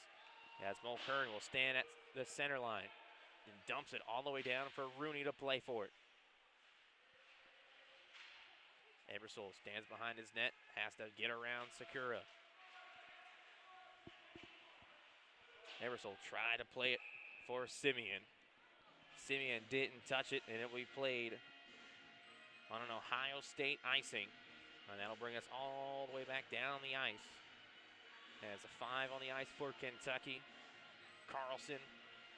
As Mulkern will stand at the center line and dumps it all the way down for Rooney to play for it. Ebersol stands behind his net, has to get around Sakura. Ebersol tried to play it for Simeon. Simeon didn't touch it, and it will be played on an Ohio State icing. And that'll bring us all the way back down the ice. As a 5 on the ice for Kentucky. Carlson,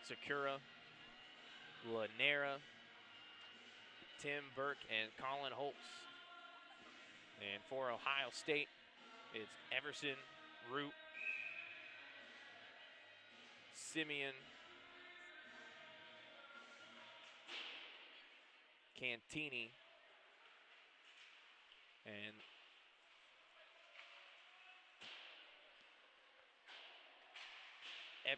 Sakura, Lanera, Tim Burke, and Colin Holtz. And for Ohio State, it's Everson, Root, Simeon, Cantini, and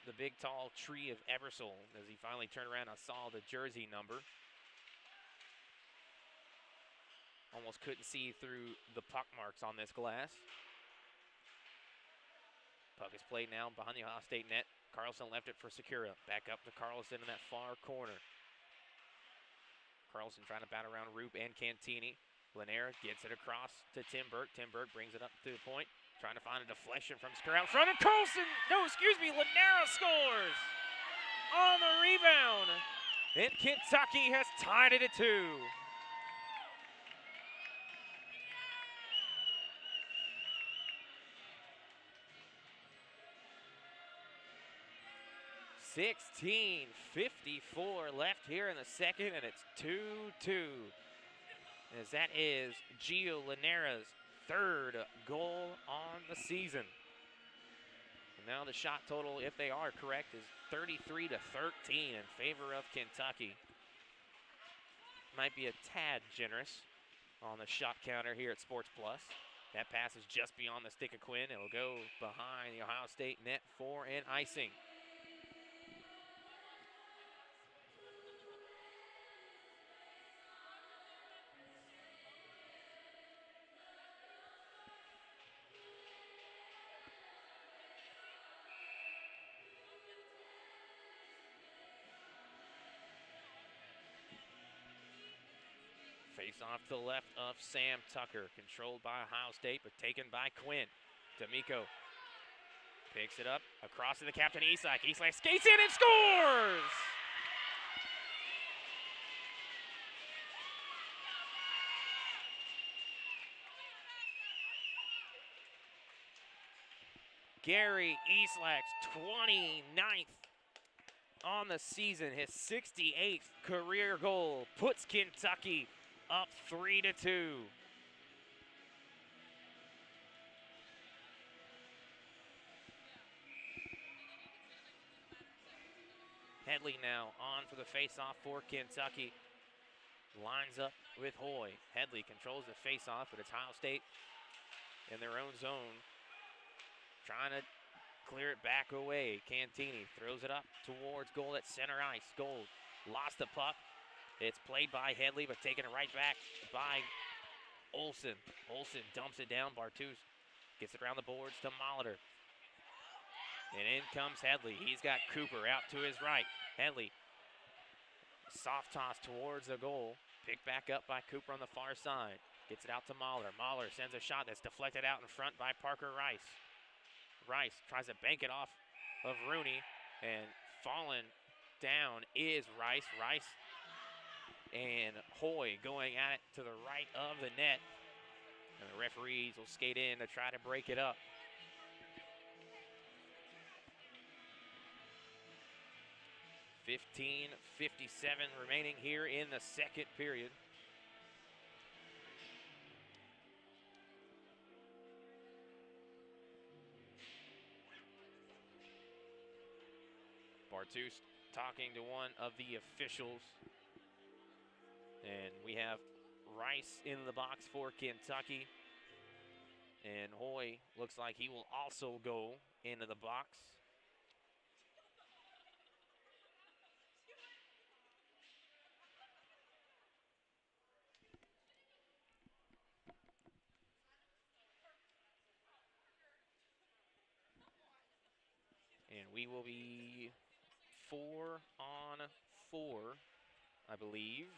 the big tall tree of Ebersol. As he finally turned around, I saw the jersey number. Almost couldn't see through the puck marks on this glass. Puck is played now behind the Ohio State net. Carlson left it for Secura. Back up to Carlson in that far corner. Carlson trying to bat around Roop and Cantini. Lanier gets it across to Tim Burt. Tim Burt brings it up to the point. Trying to find a deflection from Secura out front. And Carlson, Lanier scores on the rebound. And Kentucky has tied it at 2. 16:54 left here in the second, and it's 2-2. As that is Gio Lanera's 3rd goal on the season. And now the shot total, if they are correct, is 33-13 in favor of Kentucky. Might be a tad generous on the shot counter here at SportsPlus. That pass is just beyond the stick of Quinn. It'll go behind the Ohio State net for an icing. Face off to the left of Sam Tucker, controlled by Ohio State, but taken by Quinn. D'Amico picks it up, across to the captain, Isak. Isak skates in and scores! Gary Islak's 29th on the season, his 68th career goal, puts Kentucky up 3-2. Headley now on for the face-off for Kentucky. Lines up with Hoy. Headley controls the face-off, but it's Ohio State in their own zone. Trying to clear it back away. Cantini throws it up towards goal at center ice. Gold lost the puck. It's played by Headley, but taken it right back by Olsen. Olsen dumps it down. Bartus gets it around the boards to Molitor. And in comes Headley. He's got Cooper out to his right. Headley, soft toss towards the goal. Picked back up by Cooper on the far side. Gets it out to Molitor. Molitor sends a shot that's deflected out in front by Parker Rice. Rice tries to bank it off of Rooney, and falling down is Rice. Rice and Hoy going at it to the right of the net. And the referees will skate in to try to break it up. .15:57 remaining here in the second period. Bartus talking to one of the officials. And we have Rice in the box for Kentucky. And Hoy looks like he will also go into the box. And we will be 4-on-4, I believe.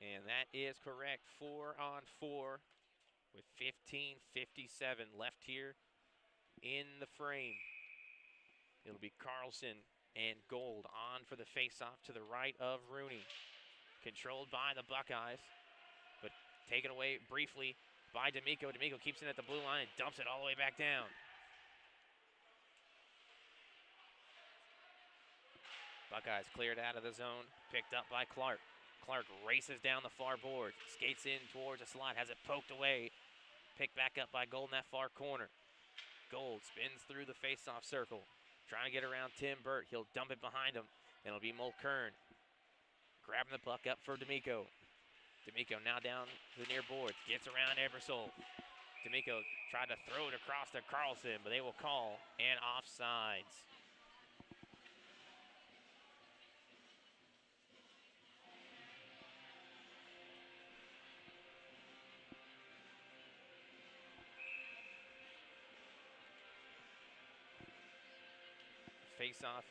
And that is correct, 4-on-4 with 15:57 left here in the frame. It'll be Carlson and Gold on for the faceoff to the right of Rooney. Controlled by the Buckeyes, but taken away briefly by D'Amico. D'Amico keeps it at the blue line and dumps it all the way back down. Buckeyes cleared out of the zone, picked up by Clark. Clark races down the far board, skates in towards a slot, has it poked away, picked back up by Gold in that far corner. Gold spins through the face-off circle, trying to get around Tim Burt. He'll dump it behind him, and it'll be Mulkern grabbing the puck up for D'Amico. D'Amico now down the near boards, gets around Ebersol. D'Amico tried to throw it across to Carlson, but they will call an offsides. Face-off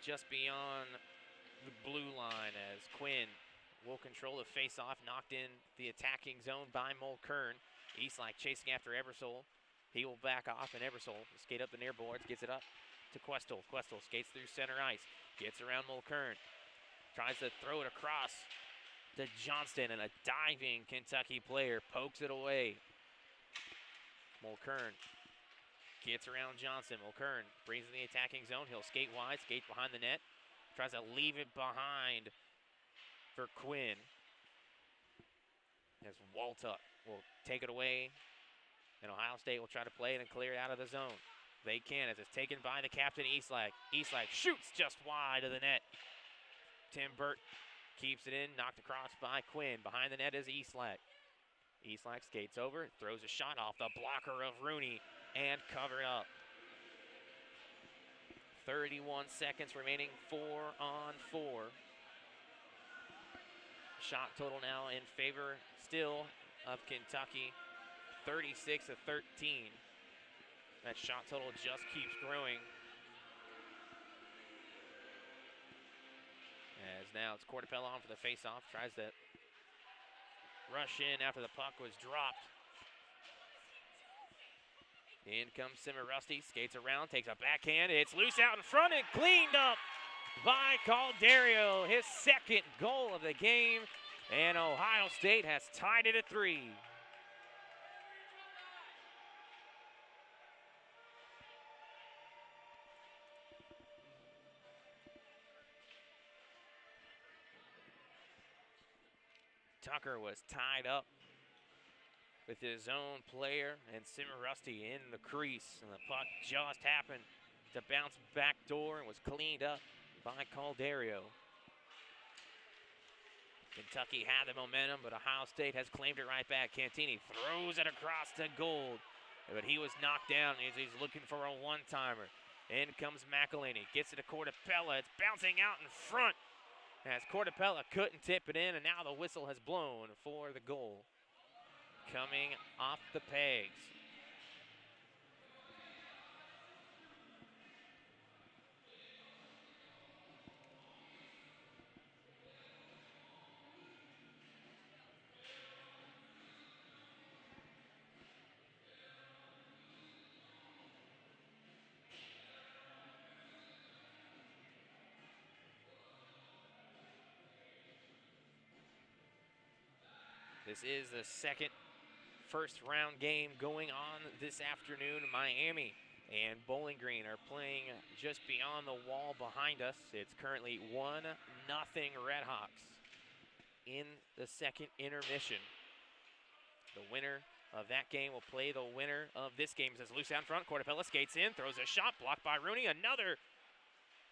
just beyond the blue line as Quinn will control the face-off, knocked in the attacking zone by Mulkern. Eastlake chasing after Ebersole. He will back off, and Ebersole will skate up the near boards, gets it up to Questel. Questel skates through center ice, gets around Mulkern, tries to throw it across to Johnston, and a diving Kentucky player pokes it away. Mulkern gets around Johnson. Mulkern brings in the attacking zone. He'll skate wide, skate behind the net, tries to leave it behind for Quinn. As Waltuck will take it away, and Ohio State will try to play it and clear it out of the zone. They can, as it's taken by the captain, Eastlake. Eastlake shoots just wide of the net. Tim Burt keeps it in, knocked across by Quinn. Behind the net is Eastlake. Eastlake skates over, throws a shot off the blocker of Rooney, and covered up. 31 seconds remaining, 4-on-4. Shot total now in favor still of Kentucky, 36-13. That shot total just keeps growing. As now it's Cortapella on for the face-off, tries to rush in after the puck was dropped. In comes Rusty, skates around, takes a backhand. It's loose out in front and cleaned up by Calderio. His second goal of the game, and Ohio State has tied it at 3. Tucker was tied up with his own player, and Rusty in the crease, and the puck just happened to bounce back door and was cleaned up by Calderio. Kentucky had the momentum, but Ohio State has claimed it right back. Cantini throws it across to Gold, but he was knocked down as he's looking for a one-timer. In comes McElhaney, gets it to Cortapella. It's bouncing out in front as Cortapella couldn't tip it in, and now the whistle has blown for the goal. Coming off the pegs. This is the second first-round game going on this afternoon. Miami and Bowling Green are playing just beyond the wall behind us. It's currently 1-0 Redhawks in the second intermission. The winner of that game will play the winner of this game. It's loose out in front. Cortapella skates in, throws a shot, blocked by Rooney. Another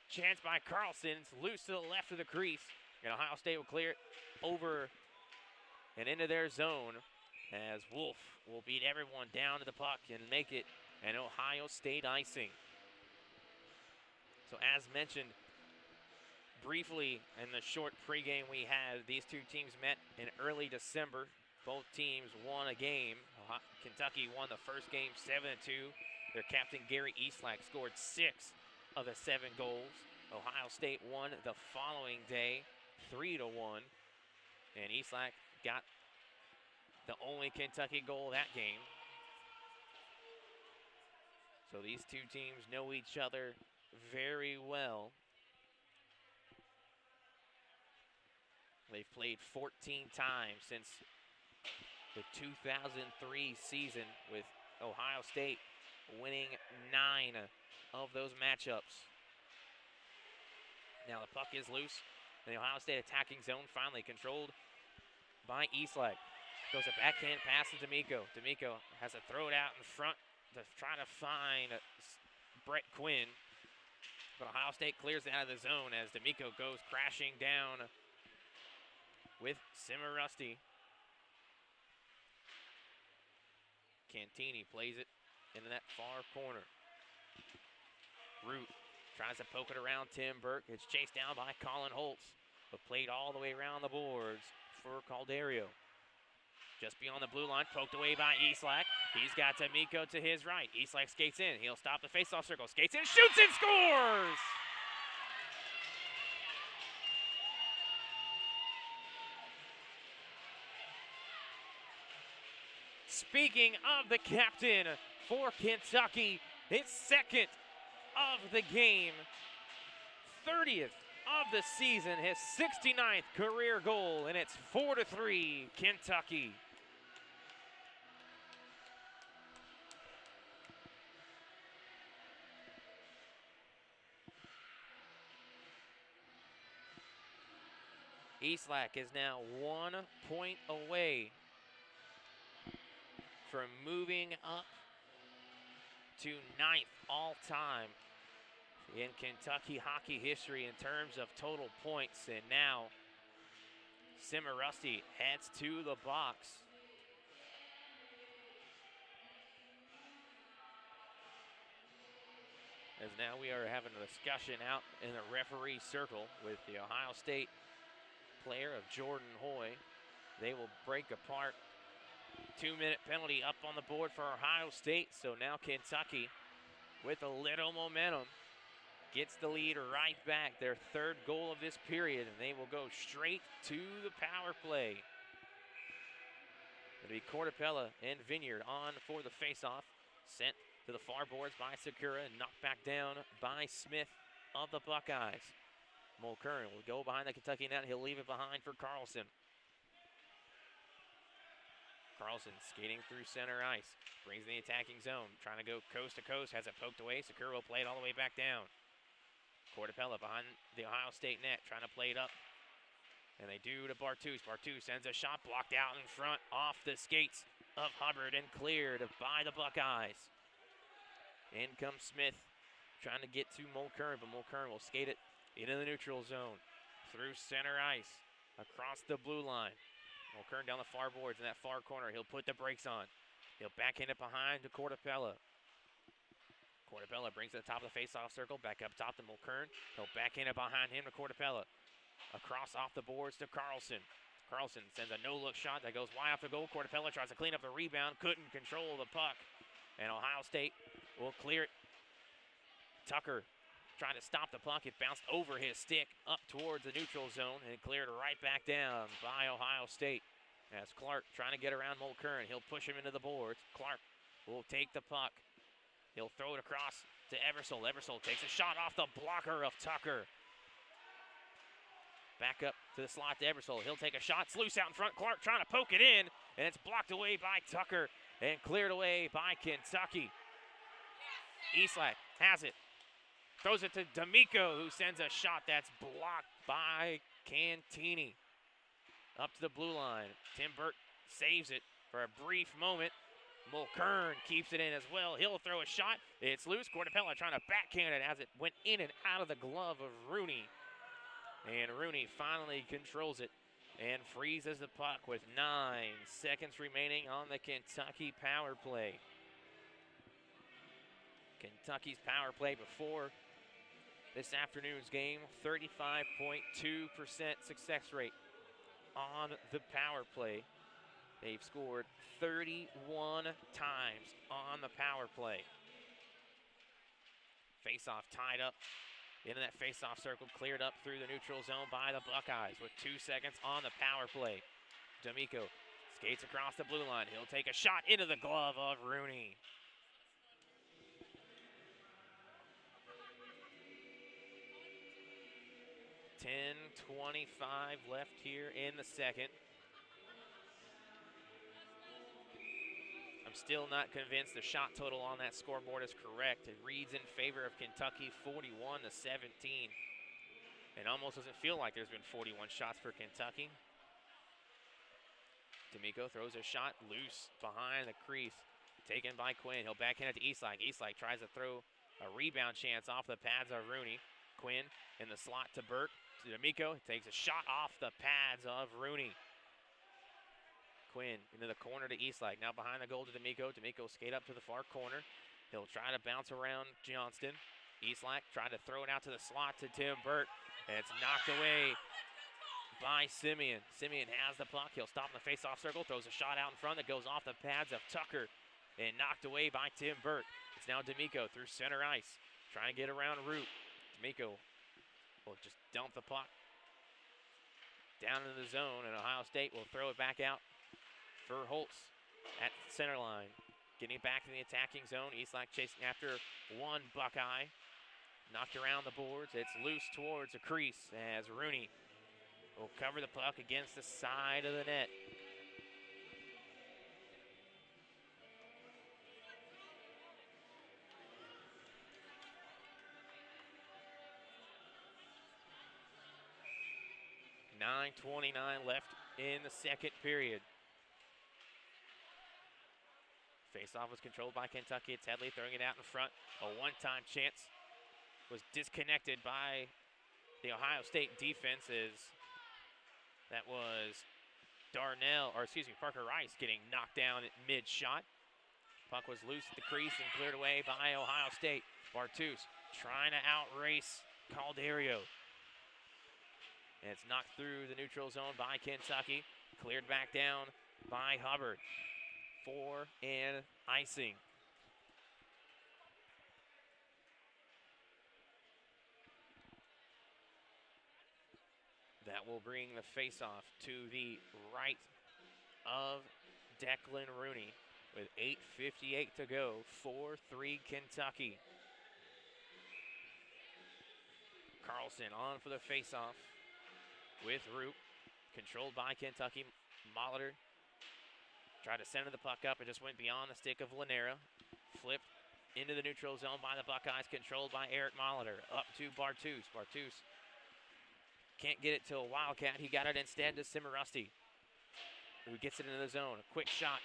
chance by Carlson. It's loose to the left of the crease, and Ohio State will clear it over and into their zone, as Wolf will beat everyone down to the puck and make it an Ohio State icing. So as mentioned briefly in the short pregame we had, these two teams met in early December. Both teams won a game. Kentucky won the first game 7-2. Their captain Gary Eastlake scored 6 of the 7 goals. Ohio State won the following day 3-1. And Eastlake got the only Kentucky goal that game. So these two teams know each other very well. They've played 14 times since the 2003 season, with Ohio State winning 9 of those matchups. Now the puck is loose, and the Ohio State attacking zone finally controlled by Eastlake. Goes a backhand pass to D'Amico. D'Amico has to throw it out in front to try to find Brett Quinn. But Ohio State clears it out of the zone as D'Amico goes crashing down with Rusty. Cantini plays it into that far corner. Root tries to poke it around Tim Burke. It's chased down by Colin Holtz, but played all the way around the boards for Calderio. Just beyond the blue line, poked away by Eastlak. He's got D'Amico to his right. Eastlak skates in. He'll stop the faceoff circle. Skates in, shoots and scores! Speaking of the captain for Kentucky, his second of the game, 30th of the season, his 69th career goal, and it's 4-3 Kentucky. Eastlak is now 1 point away from moving up to 9th all-time in Kentucky hockey history in terms of total points. And now Cincinnati heads to the box. As now we are having a discussion out in the referee circle with the Ohio State player of Jordan Hoy. They will break apart. 2-minute penalty up on the board for Ohio State. So now Kentucky, with a little momentum, gets the lead right back. Their third goal of this period, and they will go straight to the power play. It'll be Cortapella and Vineyard on for the faceoff. Sent to the far boards by Sakura and knocked back down by Smith of the Buckeyes. Mulkern will go behind the Kentucky net. He'll leave it behind for Carlson. Carlson skating through center ice. Brings in the attacking zone. Trying to go coast to coast. Has it poked away. Sakura will play it all the way back down. Cortapella behind the Ohio State net. Trying to play it up. And they do to Bartuz. Bartuz sends a shot blocked out in front off the skates of Hubbard and cleared by the Buckeyes. In comes Smith. Trying to get to Mulkern, but Mulkern will skate it into the neutral zone, through center ice, across the blue line. Mulkern down the far boards in that far corner. He'll put the brakes on. He'll backhand it behind to Cortapella. Cortapella brings it to the top of the face-off circle, back up top to Mulkern. He'll backhand it behind him to Cortapella. Across off the boards to Carlson. Carlson sends a no-look shot that goes wide off the goal. Cortapella tries to clean up the rebound, couldn't control the puck. And Ohio State will clear it. Tucker trying to stop the puck. It bounced over his stick up towards the neutral zone and cleared right back down by Ohio State. As Clark trying to get around Mulkern. He'll push him into the boards. Clark will take the puck. He'll throw it across to Eversole. Eversole takes a shot off the blocker of Tucker. Back up to the slot to Eversole. He'll take a shot. It's loose out in front. Clark trying to poke it in, and it's blocked away by Tucker and cleared away by Kentucky. Eastlak has it. Throws it to D'Amico, who sends a shot that's blocked by Cantini. Up to the blue line. Tim Burt saves it for a brief moment. Mulkern keeps it in as well. He'll throw a shot. It's loose. Cortapella trying to backhand it as it went in and out of the glove of Rooney. And Rooney finally controls it and freezes the puck with 9 seconds remaining on the Kentucky power play. Kentucky's power play before this afternoon's game, 35.2% success rate on the power play. They've scored 31 times on the power play. Face-off tied up into that face-off circle, cleared up through the neutral zone by the Buckeyes with 2 seconds on the power play. D'Amico skates across the blue line. He'll take a shot into the glove of Rooney. 10:25 left here in the second. I'm still not convinced the shot total on that scoreboard is correct. It reads in favor of Kentucky 41-17. It almost doesn't feel like there's been 41 shots for Kentucky. D'Amico throws a shot loose behind the crease. Taken by Quinn. He'll backhand it to Eastlak. Eastlak tries to throw a rebound chance off the pads of Rooney. Quinn in the slot to Burt. To D'Amico, takes a shot off the pads of Rooney. Quinn into the corner to Eastlak. Now behind the goal to D'Amico. D'Amico skate up to the far corner. He'll try to bounce around Johnston. Eastlak tried to throw it out to the slot to Tim Burt. And it's knocked away by Simeon. Simeon has the puck. He'll stop in the face-off circle, throws a shot out in front that goes off the pads of Tucker and knocked away by Tim Burke. It's now D'Amico through center ice, trying to get around Root. D'Amico will just dump the puck down into the zone, and Ohio State will throw it back out for Holtz at the center line. Getting it back in the attacking zone. Eastlake chasing after one Buckeye. Knocked around the boards. It's loose towards a crease as Rooney will cover the puck against the side of the net. .9:29 left in the second period. Faceoff was controlled by Kentucky. It's Headley throwing it out in front. A one-time chance was disconnected by the Ohio State defense as that was Parker Rice getting knocked down at mid-shot. Puck was loose at the crease and cleared away by Ohio State. Bartus trying to outrace Calderio. And it's knocked through the neutral zone by Kentucky. Cleared back down by Hubbard for an icing. That will bring the faceoff to the right of Declan Rooney with 8:58 to go. 4-3 Kentucky. Carlson on for the faceoff with Roop. Controlled by Kentucky. Molitor tried to center the puck up. It just went beyond the stick of Lanera. Flipped into the neutral zone by the Buckeyes. Controlled by Eric Molitor. Up to Bartus. Bartus can't get it to a Wildcat. He got it instead to Cimarusty, who gets it into the zone. A quick shot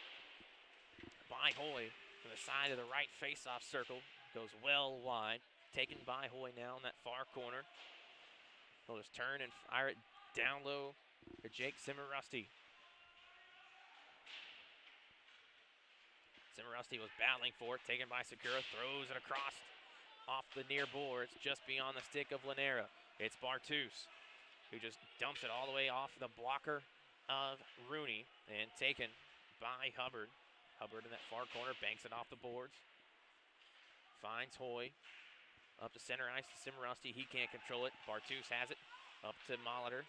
by Hoy from the side of the right face-off circle. Goes well wide. Taken by Hoy now in that far corner. He'll just turn and fire it down low to Jake Cimarusty. Cimarusty was battling for it. Taken by Sakura. Throws it across off the near boards just beyond the stick of Lanera. It's Bartus, who just dumps it all the way off the blocker of Rooney and taken by Hubbard. Hubbard in that far corner banks it off the boards. Finds Hoy. Up to center ice to Cimarusty. He can't control it. Bartus has it. Up to Molitor.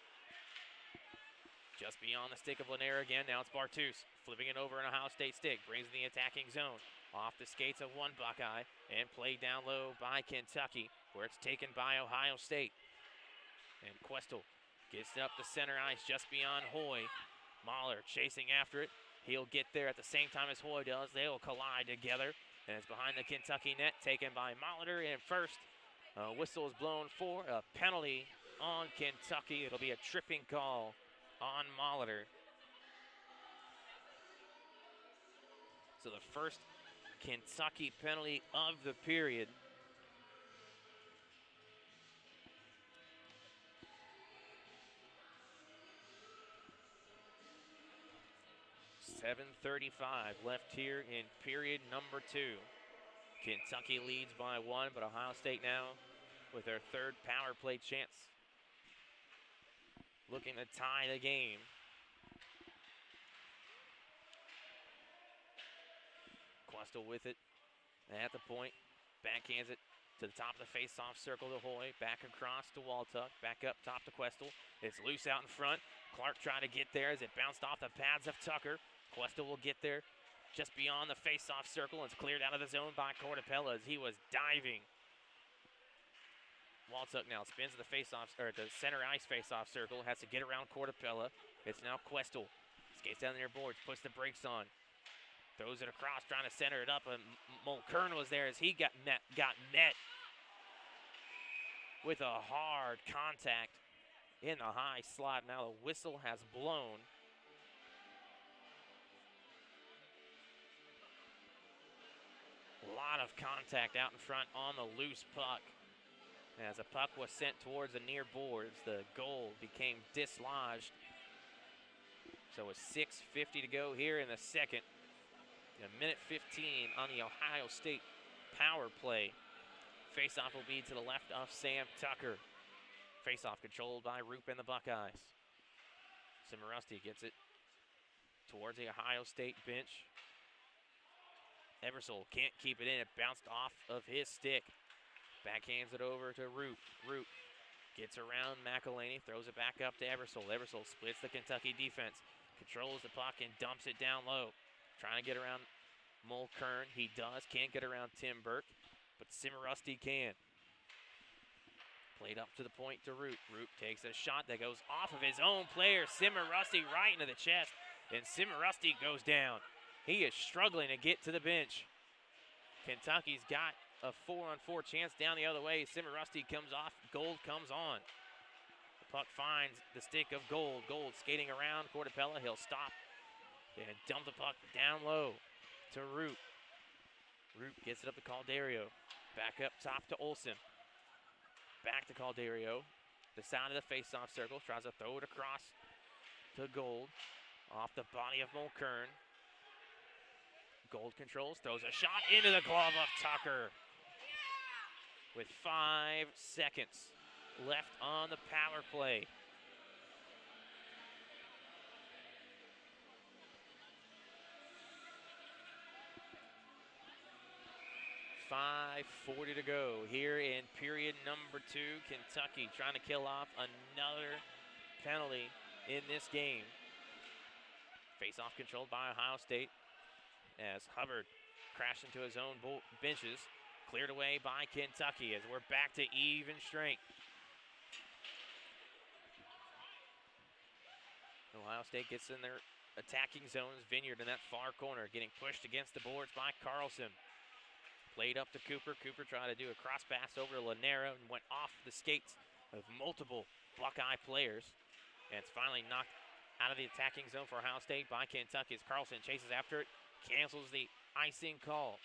Just beyond the stick of Lanera again. Now it's Bartus. Flipping it over an Ohio State stick. Brings in the attacking zone. Off the skates of one Buckeye. And played down low by Kentucky, where it's taken by Ohio State. And Questel gets it up the center ice just beyond Hoy. Mahler chasing after it. He'll get there at the same time as Hoy does. They'll collide together. And it's behind the Kentucky net, taken by Molitor in first. Whistle is blown for a penalty on Kentucky. It'll be a tripping call on Molitor. So the first Kentucky penalty of the period. .7:35 left here in period number 2. Kentucky leads by 1, but Ohio State now with their third power play chance, looking to tie the game. Questel with it at the point. Backhands it to the top of the face-off circle to Hoy. Back across to Waltuck. Back up top to Questel. It's loose out in front. Clark trying to get there as it bounced off the pads of Tucker. Questel will get there just beyond the face-off circle. It's cleared out of the zone by Cortapella as he was diving. Waltuck now spins to the face-off, or the center ice face-off circle. Has to get around Cortapella. It's now Questel. Skates down near boards, puts the brakes on. Throws it across, trying to center it up. And Mulkern was there as he got met with a hard contact in the high slot. Now the whistle has blown. A lot of contact out in front on the loose puck. As the puck was sent towards the near boards, the goal became dislodged. So with 6:50 to go here in the second. A minute 15 on the Ohio State power play. Faceoff will be to the left of Sam Tucker. Faceoff controlled by Roop and the Buckeyes. Cimarusty gets it towards the Ohio State bench. Ebersol can't keep it in. It bounced off of his stick. Backhands it over to Roop. Roop gets around McElhaney, throws it back up to Ebersol. Ebersol splits the Kentucky defense, controls the puck and dumps it down low. Trying to get around Mulkern. He does. Can't get around Tim Burke, but Cimarusty can. Played up to the point to Roop. Roop takes a shot that goes off of his own player. Cimarusty right into the chest, and Cimarusty goes down. He is struggling to get to the bench. Kentucky's got a 4-on-4 chance down the other way. Cimarusty comes off. Gold comes on. The puck finds the stick of Gold. Gold skating around Cortapella. He'll stop and dump the puck down low to Roop. Roop gets it up to Calderio. Back up top to Olsen. Back to Calderio. The side of the face-off circle. Tries to throw it across to Gold. Off the body of Mulkern. Gold controls, throws a shot into the glove of Tucker. With 5 seconds left on the power play. .540 to go here in period number 2. Kentucky trying to kill off another penalty in this game. Face-off controlled by Ohio State as Hubbard crashed into his own benches. Cleared away by Kentucky as we're back to even strength. Ohio State gets in their attacking zones. Vineyard in that far corner getting pushed against the boards by Carlson. Played up to Cooper. Cooper tried to do a cross pass over to Lanero and went off the skates of multiple Buckeye players. And it's finally knocked out of the attacking zone for Ohio State by Kentucky as Carlson chases after it, cancels the icing call.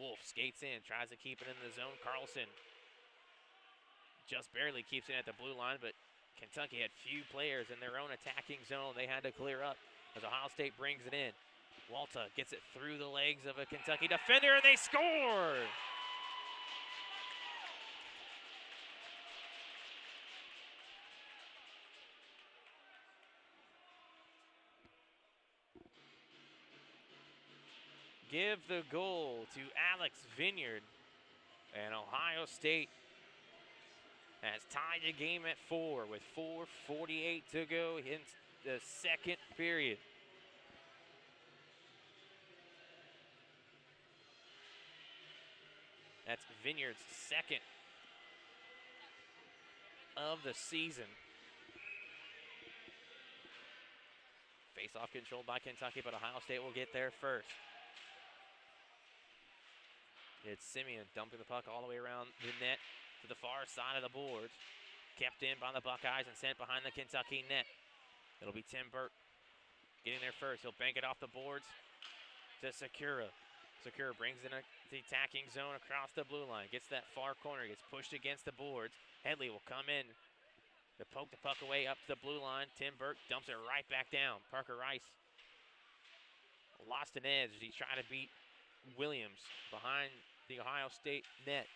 Wolf skates in, tries to keep it in the zone. Carlson just barely keeps it at the blue line, but Kentucky had few players in their own attacking zone they had to clear up as Ohio State brings it in. Walta gets it through the legs of a Kentucky defender, and they score! Give the goal to Alex Vineyard, and Ohio State has tied the game at 4 with 4:48 to go in the second period. That's Vineyard's second of the season. Face-off controlled by Kentucky, but Ohio State will get there first. It's Simeon dumping the puck all the way around the net to the far side of the boards. Kept in by the Buckeyes and sent behind the Kentucky net. It'll be Tim Burke getting there first. He'll bank it off the boards to Sakura. Sakura brings in the attacking zone across the blue line. Gets that far corner, gets pushed against the boards. Headley will come in to poke the puck away up to the blue line. Tim Burke dumps it right back down. Parker Rice lost an edge as he tried to beat Williams behind the Ohio State net.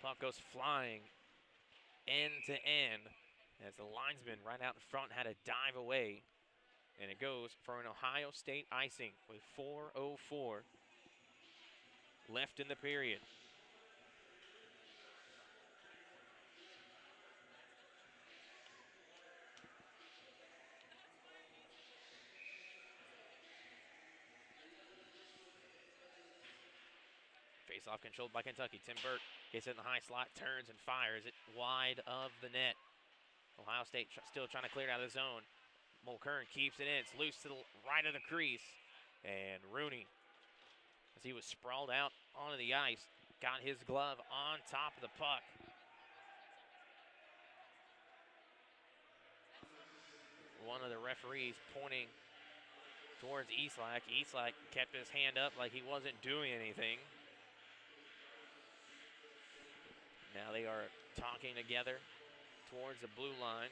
Puck goes flying end to end as the linesman right out in front had to dive away. And it goes for an Ohio State icing with 4:04 left in the period. Face-off controlled by Kentucky. Tim Burke gets it in the high slot, turns and fires it wide of the net. Ohio State still trying to clear it out of the zone. Mulkern keeps it in. It's loose to the right of the crease. And Rooney, as he was sprawled out onto the ice, got his glove on top of the puck. One of the referees pointing towards Eastlack. Eastlack kept his hand up like he wasn't doing anything. Now they are talking together towards the blue line.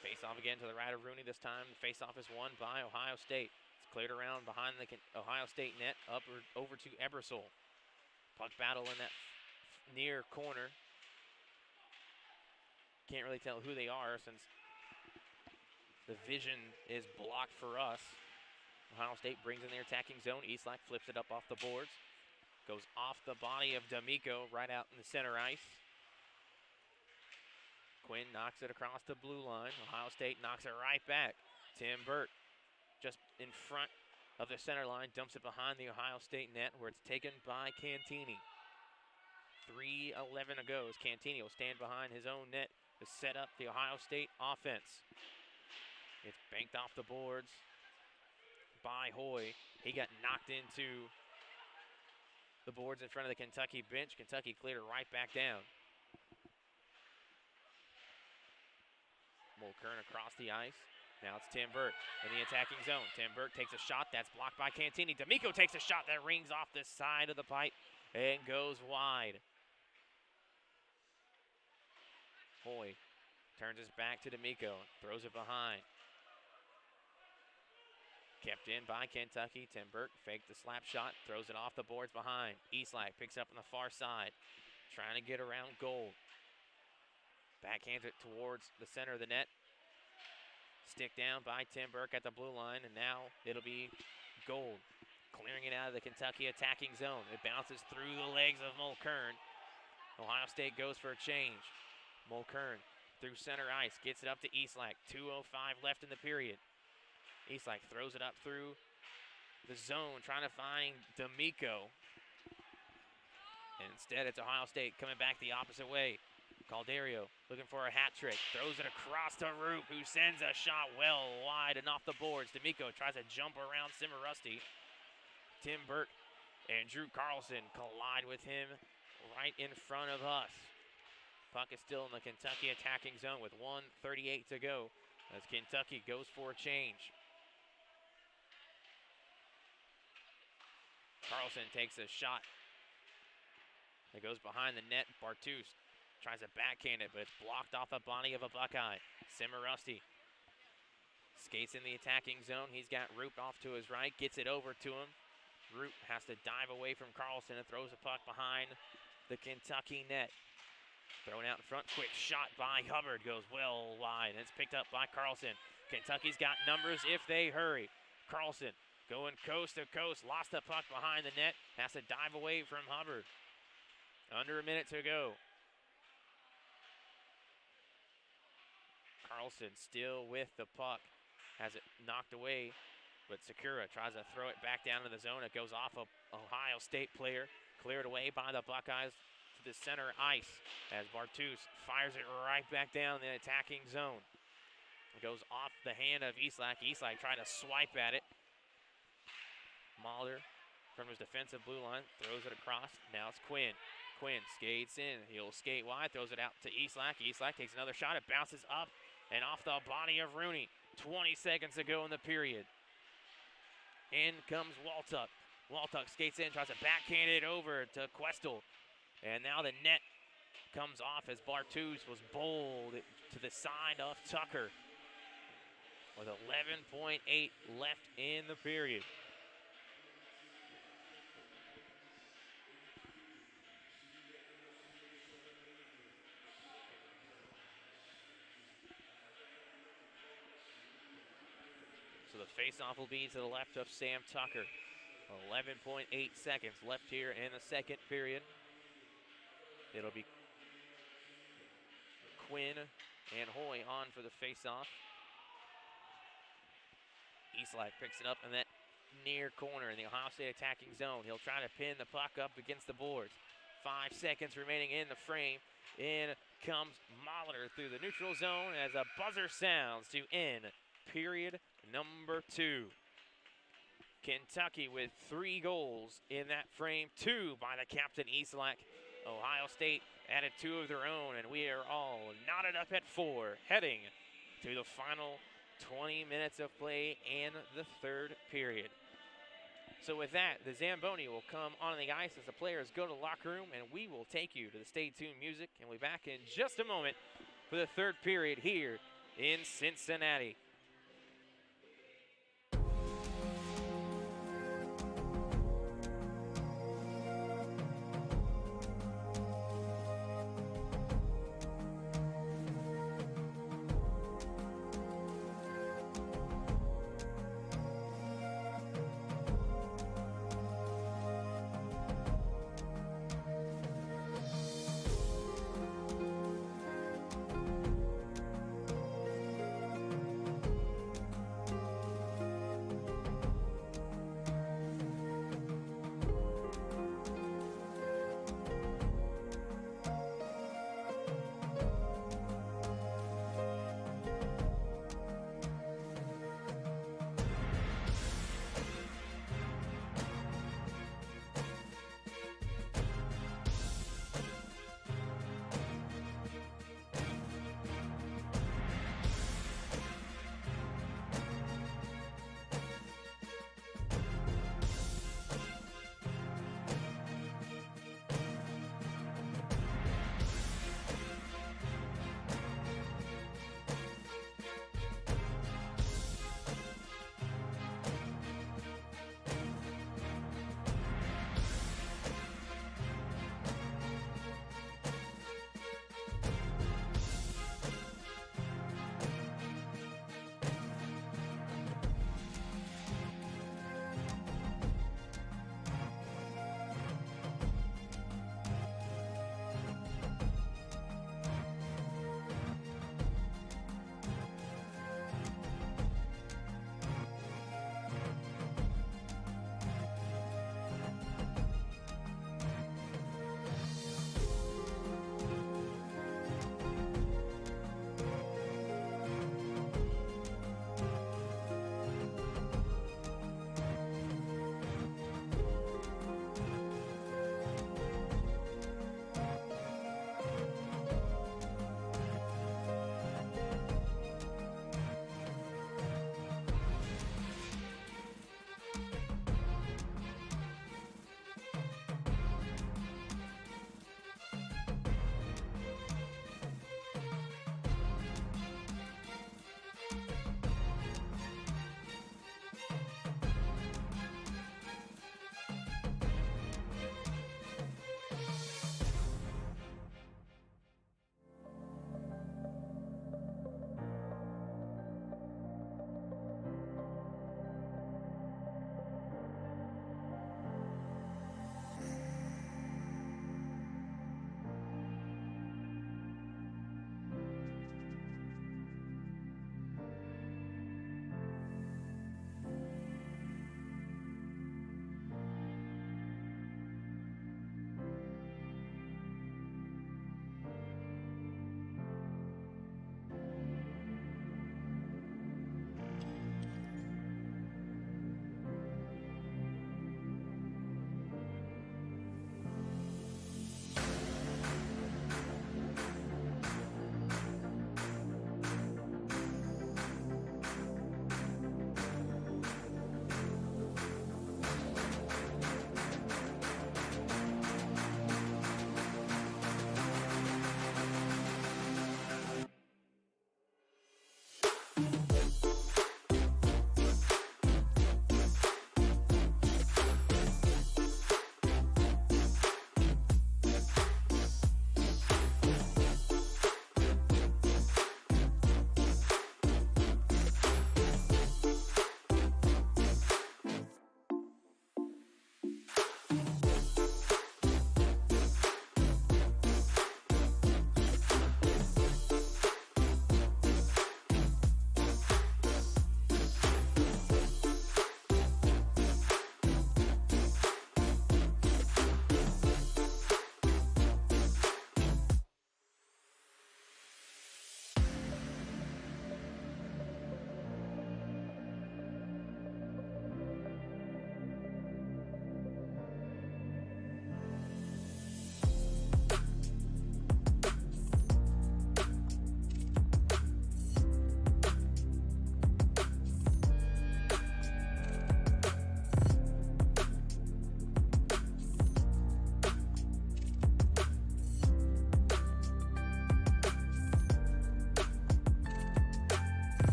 Face-off again to the right of Rooney this time. The face-off is won by Ohio State. It's cleared around behind the Ohio State net, up or over to Ebersol. Puck battle in that near corner. Can't really tell who they are since the vision is blocked for us. Ohio State brings in their attacking zone. Eastlake flips it up off the boards. Goes off the body of D'Amico right out in the center ice. Quinn knocks it across the blue line. Ohio State knocks it right back. Tim Burt just in front of the center line, dumps it behind the Ohio State net where it's taken by Cantini. 3:11 to go as Cantini will stand behind his own net to set up the Ohio State offense. It's banked off the boards by Hoy. He got knocked into the boards in front of the Kentucky bench. Kentucky cleared it right back down. Mulkern across the ice. Now it's Tim Burt in the attacking zone. Tim Burt takes a shot. That's blocked by Cantini. D'Amico takes a shot that rings off the side of the pipe and goes wide. Hoy turns his back to D'Amico. Throws it behind. Kept in by Kentucky. Tim Burt faked the slap shot. Throws it off the boards behind. Eastlake picks up on the far side. Trying to get around Gold. Backhands it towards the center of the net. Stick down by Tim Burke at the blue line, and now it'll be Gold clearing it out of the Kentucky attacking zone. It bounces through the legs of Mulkern. Ohio State goes for a change. Mulkern through center ice, gets it up to Eastlake. 2:05 left in the period. Eastlake throws it up through the zone, trying to find D'Amico. And instead, it's Ohio State coming back the opposite way. Calderio looking for a hat trick, throws it across to Roop, who sends a shot well wide and off the boards. D'Amico tries to jump around Cimarusti. Tim Burt and Drew Carlson collide with him right in front of us. Puck is still in the Kentucky attacking zone with 1:38 to go as Kentucky goes for a change. Carlson takes a shot. It goes behind the net. Bartus tries to backhand it, but it's blocked off the body of a Buckeye. Cimarusti skates in the attacking zone. He's got Roop off to his right, gets it over to him. Roop has to dive away from Carlson and throws the puck behind the Kentucky net. Thrown out in front, quick shot by Hubbard, goes well wide, and it's picked up by Carlson. Kentucky's got numbers if they hurry. Carlson going coast to coast, lost the puck behind the net, has to dive away from Hubbard. Under a minute to go. Carlson still with the puck, has it knocked away, but Sakura tries to throw it back down to the zone. It goes off of Ohio State player, cleared away by the Buckeyes to the center ice as Bartus fires it right back down in the attacking zone. It goes off the hand of Eastlake. Eastlake trying to swipe at it. Mahler from his defensive blue line throws it across. Now it's Quinn. Quinn skates in. He'll skate wide, throws it out to Eastlake. Eastlake takes another shot. It bounces up and off the body of Rooney. 20 seconds to go in the period. In comes Waltuck. Waltuck skates in, tries to backhand it over to Questel. And now the net comes off as Bartus was bowled to the side of Tucker with 11.8 left in the period. So the faceoff will be to the left of Sam Tucker. 11.8 seconds left here in the second period. It'll be Quinn and Hoy on for the faceoff. Eastlake picks it up in that near corner in the Ohio State attacking zone. He'll try to pin the puck up against the boards. 5 seconds remaining in the frame. In comes Mahler through the neutral zone as a buzzer sounds to end period number 2. Kentucky with 3 goals in that frame, 2 by the captain Eastlake. Ohio State added 2 of their own, and we are all knotted up at 4, heading to the final 20 minutes of play in the third period. So with that, the Zamboni will come on the ice as the players go to the locker room, and we will take you to the Stay Tuned music, and we'll be back in just a moment for the third period here in Cincinnati.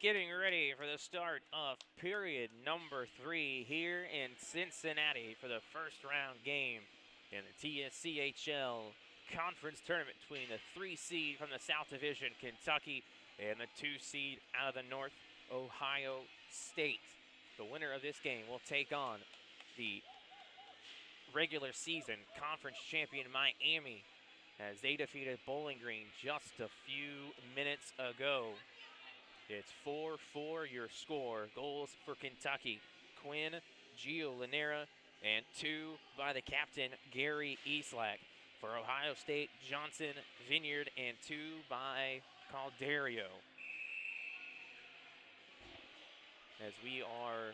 getting ready for the start of period number 3 here in Cincinnati for the first round game in the TSCHL conference tournament between the 3 seed from the South Division, Kentucky, and the 2 seed out of the North, Ohio State. The winner of this game will take on the regular season conference champion Miami as they defeated Bowling Green just a few minutes ago. It's 4-4 your score. Goals for Kentucky, Quinn, Gio Lanera, and 2 by the captain, Gary Eastlack. For Ohio State, Johnson, Vineyard, and 2 by Calderio. As we are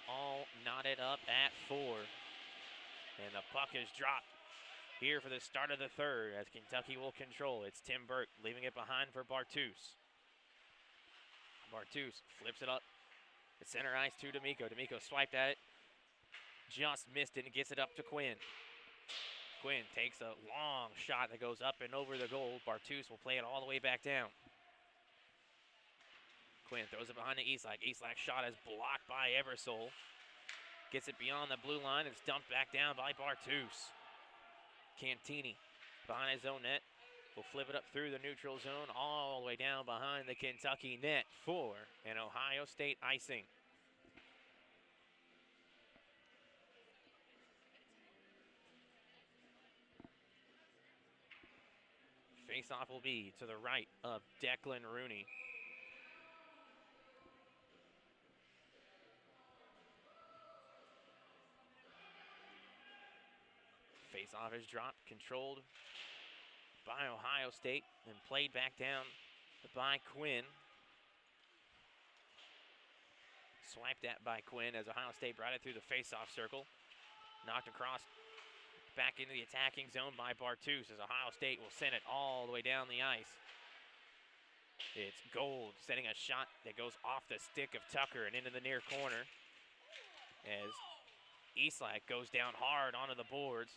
all knotted up at 4. And the puck is dropped here for the start of the third as Kentucky will control. It's Tim Burke leaving it behind for Bartus. Bartus flips it up. The center ice to D'Amico. D'Amico swiped at it. Just missed it and gets it up to Quinn. Quinn takes a long shot that goes up and over the goal. Bartus will play it all the way back down. Quinn throws it behind the Eastlack. Eastlack's shot is blocked by Eversole. Gets it beyond the blue line. It's dumped back down by Bartus. Cantini behind his own net. Will flip it up through the neutral zone all the way down behind the Kentucky net for an Ohio State icing. Faceoff will be to the right of Declan Rooney. Faceoff is dropped, controlled by Ohio State and played back down by Quinn. Swiped at by Quinn as Ohio State brought it through the faceoff circle. Knocked across back into the attacking zone by Bartus as Ohio State will send it all the way down the ice. It's Gold setting a shot that goes off the stick of Tucker and into the near corner as Eastlack goes down hard onto the boards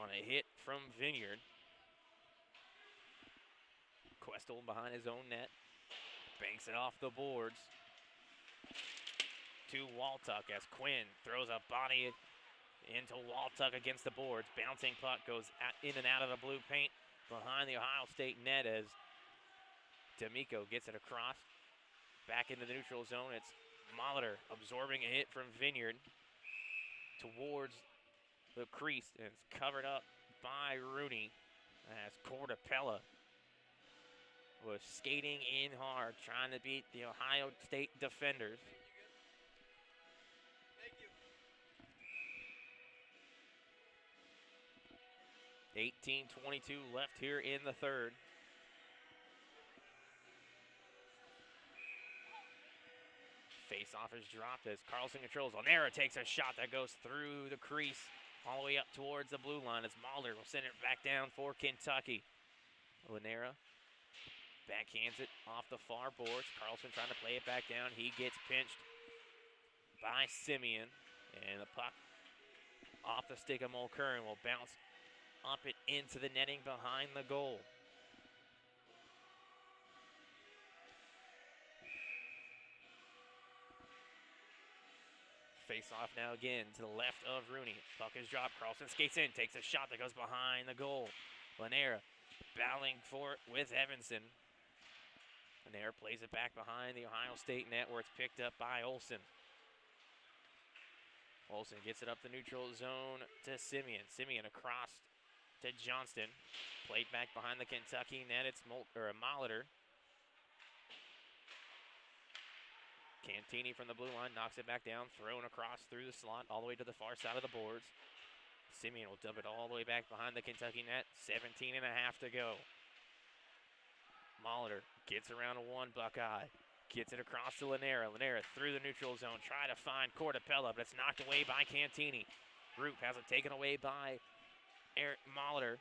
on a hit from Vineyard. Questel behind his own net. Banks it off the boards to Waltuck as Quinn throws a body into Waltuck against the boards. Bouncing puck goes in and out of the blue paint behind the Ohio State net as D'Amico gets it across. Back into the neutral zone. It's Molitor absorbing a hit from Vineyard towards the crease, and it's covered up by Rooney as Cortapella was skating in hard, trying to beat the Ohio State defenders. Thank you. 18:22 left here in the third. Face-off is dropped as Carlson controls. Lanera takes a shot that goes through the crease all the way up towards the blue line as Mahler will send it back down for Kentucky. Lanera backhands it off the far boards. Carlson trying to play it back down. He gets pinched by Simeon. And the puck off the stick of Mulcairn will bounce up it into the netting behind the goal. Face off now again to the left of Rooney. Puck is dropped. Carlson skates in, takes a shot that goes behind the goal. Lanera battling for it with Evanson. Lanera plays it back behind the Ohio State net where it's picked up by Olsen. Olsen gets it up the neutral zone to Simeon. Simeon across to Johnston. Played back behind the Kentucky net. It's Molitor. Cantini from the blue line knocks it back down, thrown across through the slot all the way to the far side of the boards. Simeon will dump it all the way back behind the Kentucky net. 17 and a half to go. Molitor gets around to one Buckeye. Gets it across to Lanera. Lanera through the neutral zone. Try to find Cortapella, but it's knocked away by Cantini. Roop has it taken away by Molitor.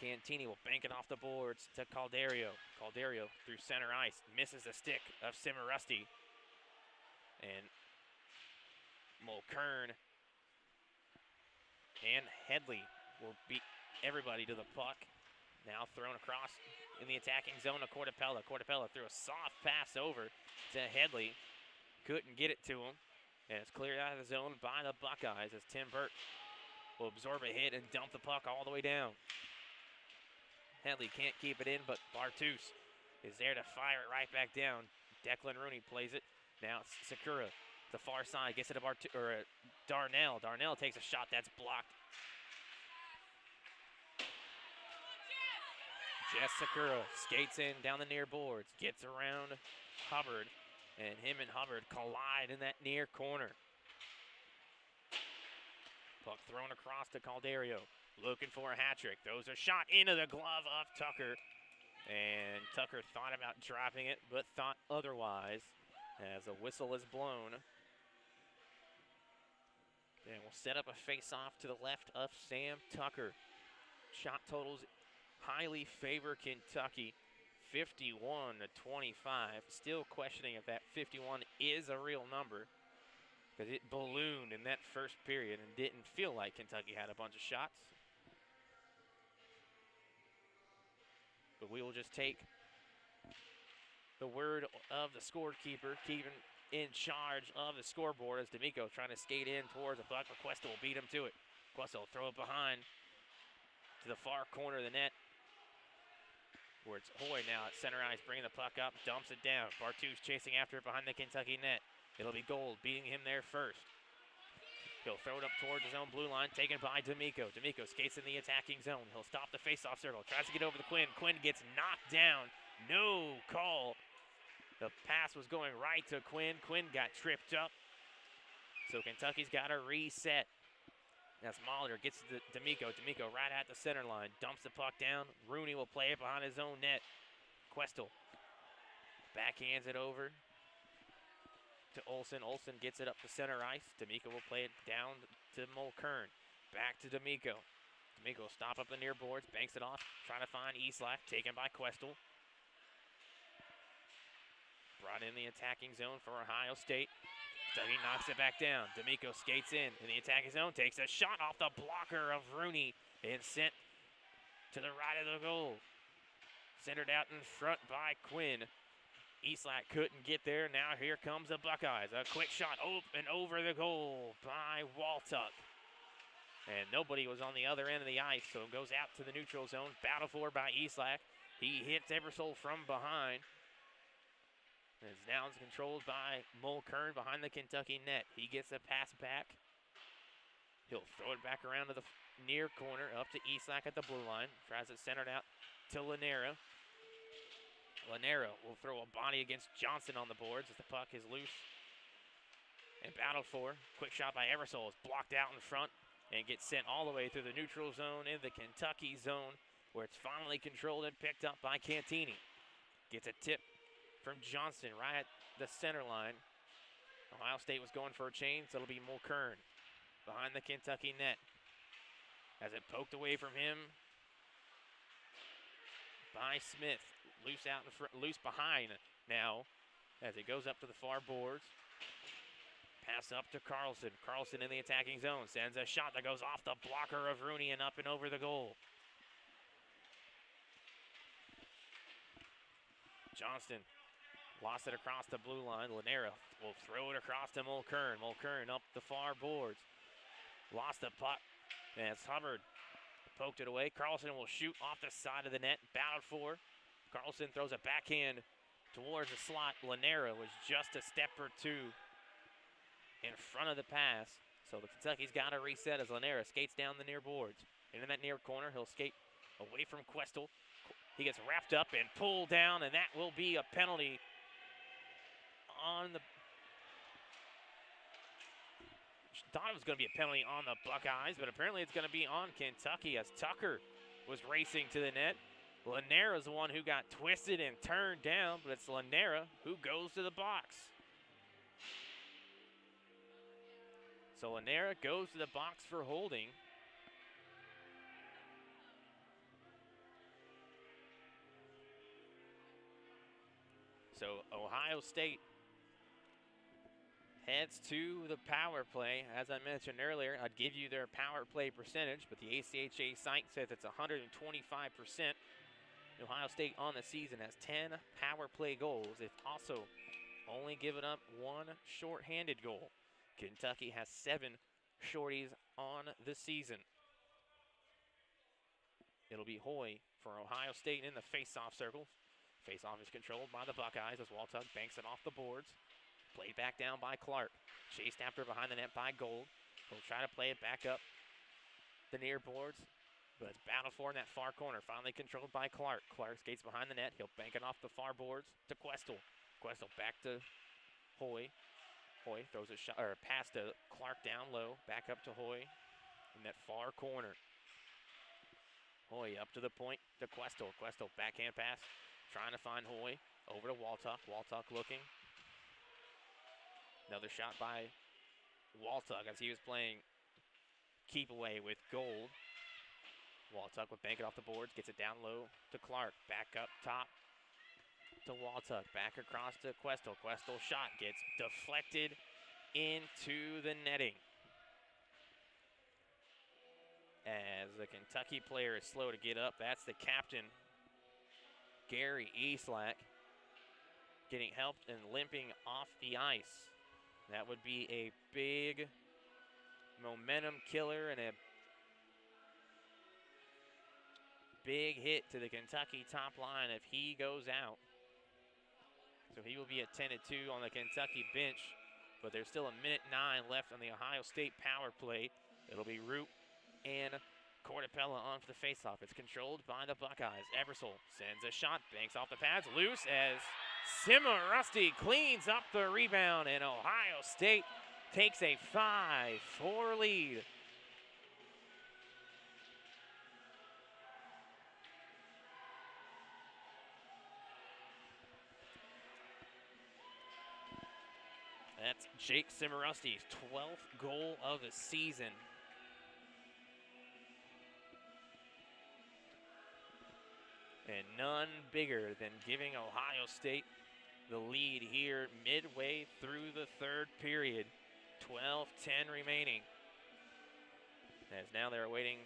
Cantini will bank it off the boards to Calderio. Calderio through center ice. Misses the stick of Cimarusti. And Mulcairn and Headley will beat everybody to the puck. Now thrown across in the attacking zone to Cortapella. Cortapella threw a soft pass over to Headley. Couldn't get it to him. And it's cleared out of the zone by the Buckeyes as Tim Burt will absorb a hit and dump the puck all the way down. Headley can't keep it in, but Bartus is there to fire it right back down. Declan Rooney plays it. Now it's Sakura. The far side gets it to Darnell. Darnell takes a shot that's blocked. Jess Sakura skates in down the near boards, gets around Hubbard, and him and Hubbard collide in that near corner. Puck thrown across to Calderio, looking for a hat trick. Throws a shot into the glove of Tucker, and Tucker thought about dropping it, but thought otherwise as a whistle is blown. And we'll set up a face-off to the left of Sam Tucker. Shot totals highly favor Kentucky, 51-25. Still questioning if that 51 is a real number, because it ballooned in that first period and didn't feel like Kentucky had a bunch of shots. But we will just take the word of the scorekeeper, keeping in charge of the scoreboard as D'Amico trying to skate in towards the puck, but Cuesta will beat him to it. Cuesta will throw it behind to the far corner of the net, where it's Hoy now at center ice, bringing the puck up, dumps it down. Bartus chasing after it behind the Kentucky net. It'll be Gold beating him there first. He'll throw it up towards his own blue line, taken by D'Amico. D'Amico skates in the attacking zone. He'll stop the face-off circle, tries to get over to Quinn. Quinn gets knocked down. No call. The pass was going right to Quinn. Quinn got tripped up. So Kentucky's got to reset. As Molitor gets to D'Amico. D'Amico right at the center line. Dumps the puck down. Rooney will play it behind his own net. Questel backhands it over to Olsen. Olsen gets it up to center ice. D'Amico will play it down to Mulkern. Back to D'Amico. D'Amico will stop up the near boards. Banks it off. Trying to find Eastlack. Taken by Questel. Brought in the attacking zone for Ohio State. Dougie knocks it back down. D'Amico skates in the attacking zone, takes a shot off the blocker of Rooney and sent to the right of the goal. Centered out in front by Quinn. Eastlack couldn't get there. Now here comes the Buckeyes. A quick shot and over the goal by Waltuck. And nobody was on the other end of the ice, so it goes out to the neutral zone. Battle for by Eastlack. He hits Ebersol from behind. As now it's controlled by Mulkern behind the Kentucky net. He gets a pass back. He'll throw it back around to the near corner, up to Eastlack at the blue line. Tries it centered out to Lanera. Lanera will throw a body against Johnson on the boards as the puck is loose and battled for. Quick shot by Ebersol is blocked out in front and gets sent all the way through the neutral zone in the Kentucky zone, where it's finally controlled and picked up by Cantini. Gets a tip from Johnston right at the center line. Ohio State was going for a change, so it'll be Mulkern behind the Kentucky net. As it poked away from him by Smith. Loose out in front, loose behind now as it goes up to the far boards. Pass up to Carlson. Carlson in the attacking zone. Sends a shot that goes off the blocker of Rooney and up and over the goal. Johnston lost it across the blue line. Lanera will throw it across to Mulkern. Mulkern up the far boards. Lost the puck. And it's Hubbard poked it away. Carlson will shoot off the side of the net. Battled for. Carlson throws a backhand towards the slot. Lanera was just a step or two in front of the pass. So the Kentucky's got to reset as Lanera skates down the near boards. And in that near corner, he'll skate away from Questel. He gets wrapped up and pulled down, and that will be a penalty on the... Thought it was going to be a penalty on the Buckeyes, but apparently it's going to be on Kentucky as Tucker was racing to the net. Lanera's the one who got twisted and turned down, but it's Lanera who goes to the box. So Lanera goes to the box for holding. So Ohio State heads to the power play. As I mentioned earlier, I'd give you their power play percentage, but the ACHA site says it's 125%. Ohio State on the season has 10 power play goals. They've also only given up 1 shorthanded goal. Kentucky has 7 shorties on the season. It'll be Hoy for Ohio State in the face-off circle. Face-off is controlled by the Buckeyes as Waltug banks it off the boards. Played back down by Clark. Chased after behind the net by Gold. He'll try to play it back up the near boards, but it's battled for in that far corner. Finally controlled by Clark. Clark skates behind the net. He'll bank it off the far boards to Questel. Questel back to Hoy. Hoy throws a shot or a pass to Clark down low. Back up to Hoy in that far corner. Hoy up to the point to Questel. Questel backhand pass. Trying to find Hoy. Over to Waltuck. Waltuck looking. Another shot by Waltuck as he was playing keep away with Gold. Waltuck would bank it off the boards. Gets it down low to Clark. Back up top to Waltuck. Back across to Questel. Questel shot gets deflected into the netting. As the Kentucky player is slow to get up, that's the captain, Gary Eastlack, getting helped and limping off the ice. That would be a big momentum killer and a big hit to the Kentucky top line if he goes out. So he will be at 10-2 on the Kentucky bench, but there's still 1:09 left on the Ohio State power play. It'll be Root and Cortapella on for the faceoff. It's controlled by the Buckeyes. Ebersol sends a shot, banks off the pads, loose as Cimarusty cleans up the rebound, and Ohio State takes a 5-4 lead. That's Jake Cimarusty's 12th goal of the season. And none bigger than giving Ohio State the lead here midway through the third period. 12:10 remaining. As now they're waiting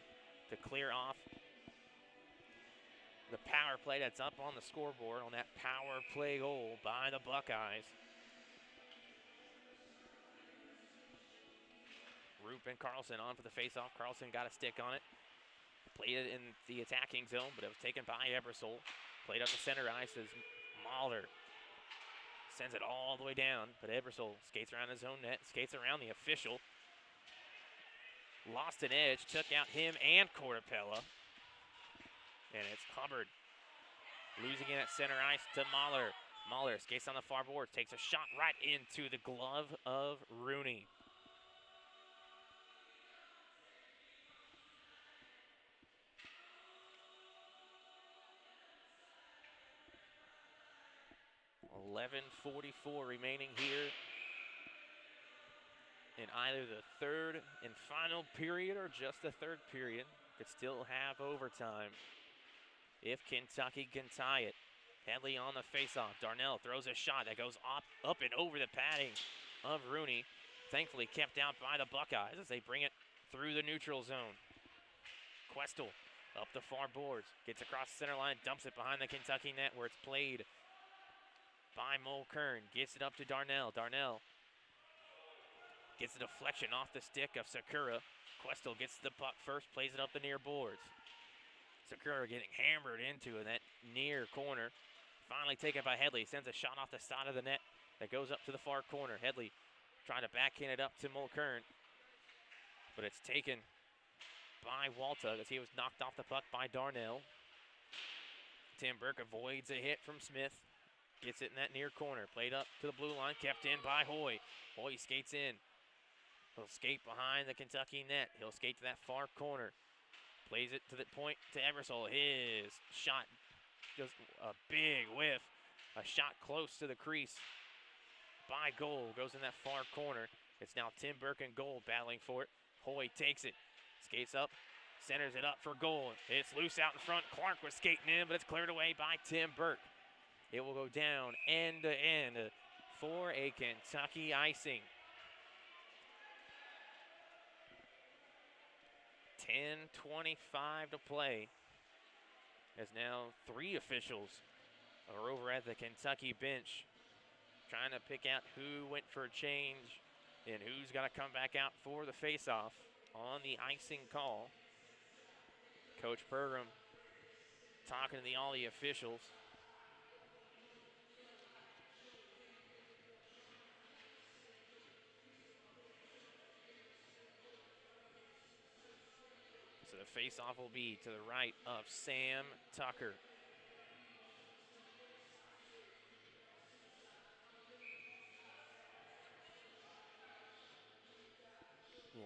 to clear off the power play that's up on the scoreboard on that power play goal by the Buckeyes. Roop and Carlson on for the faceoff. Carlson got a stick on it. Played it in the attacking zone, but it was taken by Ebersol. Played up the center ice as Mahler sends it all the way down, but Ebersol skates around his own net, skates around the official. Lost an edge, took out him and Cortapella. And it's Hubbard losing it at center ice to Mahler. Mahler skates on the far board, takes a shot right into the glove of Rooney. .11:44 remaining here in either the third and final period or just the third period. Could still have overtime if Kentucky can tie it. Headley on the faceoff. Darnell throws a shot that goes up and over the padding of Rooney. Thankfully kept out by the Buckeyes as they bring it through the neutral zone. Questel up the far boards. Gets across the center line, dumps it behind the Kentucky net where it's played by Mulkern. Gets it up to Darnell. Darnell gets the deflection off the stick of Sakura. Questel gets the puck first, plays it up the near boards. Sakura getting hammered into in that near corner. Finally taken by Headley. Sends a shot off the side of the net that goes up to the far corner. Headley trying to backhand it up to Mulkern, but it's taken by Waltug as he was knocked off the puck by Darnell. Tim Burke avoids a hit from Smith. Gets it in that near corner. Played up to the blue line. Kept in by Hoy. Hoy skates in. He'll skate behind the Kentucky net. He'll skate to that far corner. Plays it to the point to Ebersol. His shot, just a big whiff. A shot close to the crease by Gold. Goes in that far corner. It's now Tim Burke and Gold battling for it. Hoy takes it. Skates up. Centers it up for Gold. It's loose out in front. Clark was skating in, but it's cleared away by Tim Burke. It will go down end to end for a Kentucky icing. 10:25 to play. As now 3 officials are over at the Kentucky bench trying to pick out who went for a change and who's got to come back out for the face-off on the icing call. Coach Pergram talking to all the officials. So the face-off will be to the right of Sam Tucker.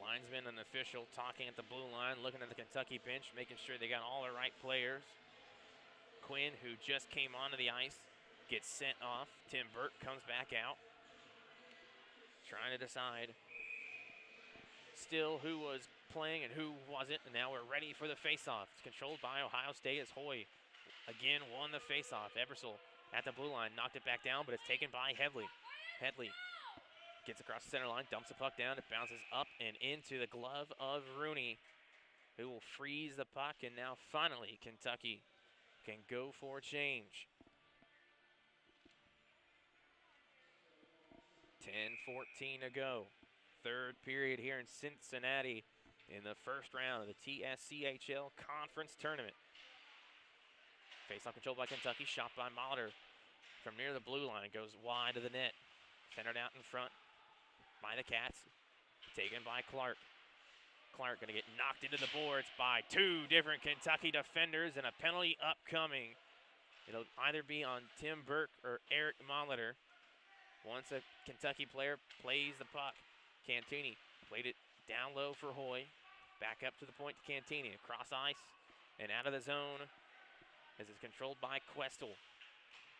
Linesman and official talking at the blue line, looking at the Kentucky bench, making sure they got all the right players. Quinn, who just came onto the ice, gets sent off. Tim Burke comes back out, trying to decide still who was playing and who wasn't, and now we're ready for the face-off. It's controlled by Ohio State as Hoy again won the face-off. Ebersol at the blue line, knocked it back down, but it's taken by Headley. Headley gets across the center line, dumps the puck down, it bounces up and into the glove of Rooney, who will freeze the puck, and now finally Kentucky can go for a change. 10:14 to go. Third period here in Cincinnati in the first round of the TSCHL Conference Tournament. Face-off controlled by Kentucky, shot by Molitor from near the blue line, goes wide of the net. Centered out in front by the Cats, taken by Clark. Clark gonna get knocked into the boards by 2 different Kentucky defenders, and a penalty upcoming. It'll either be on Tim Burke or Eric Molitor. Once a Kentucky player plays the puck, Cantini played it down low for Hoy. Back up to the point to Cantini, across ice and out of the zone as it's controlled by Questel.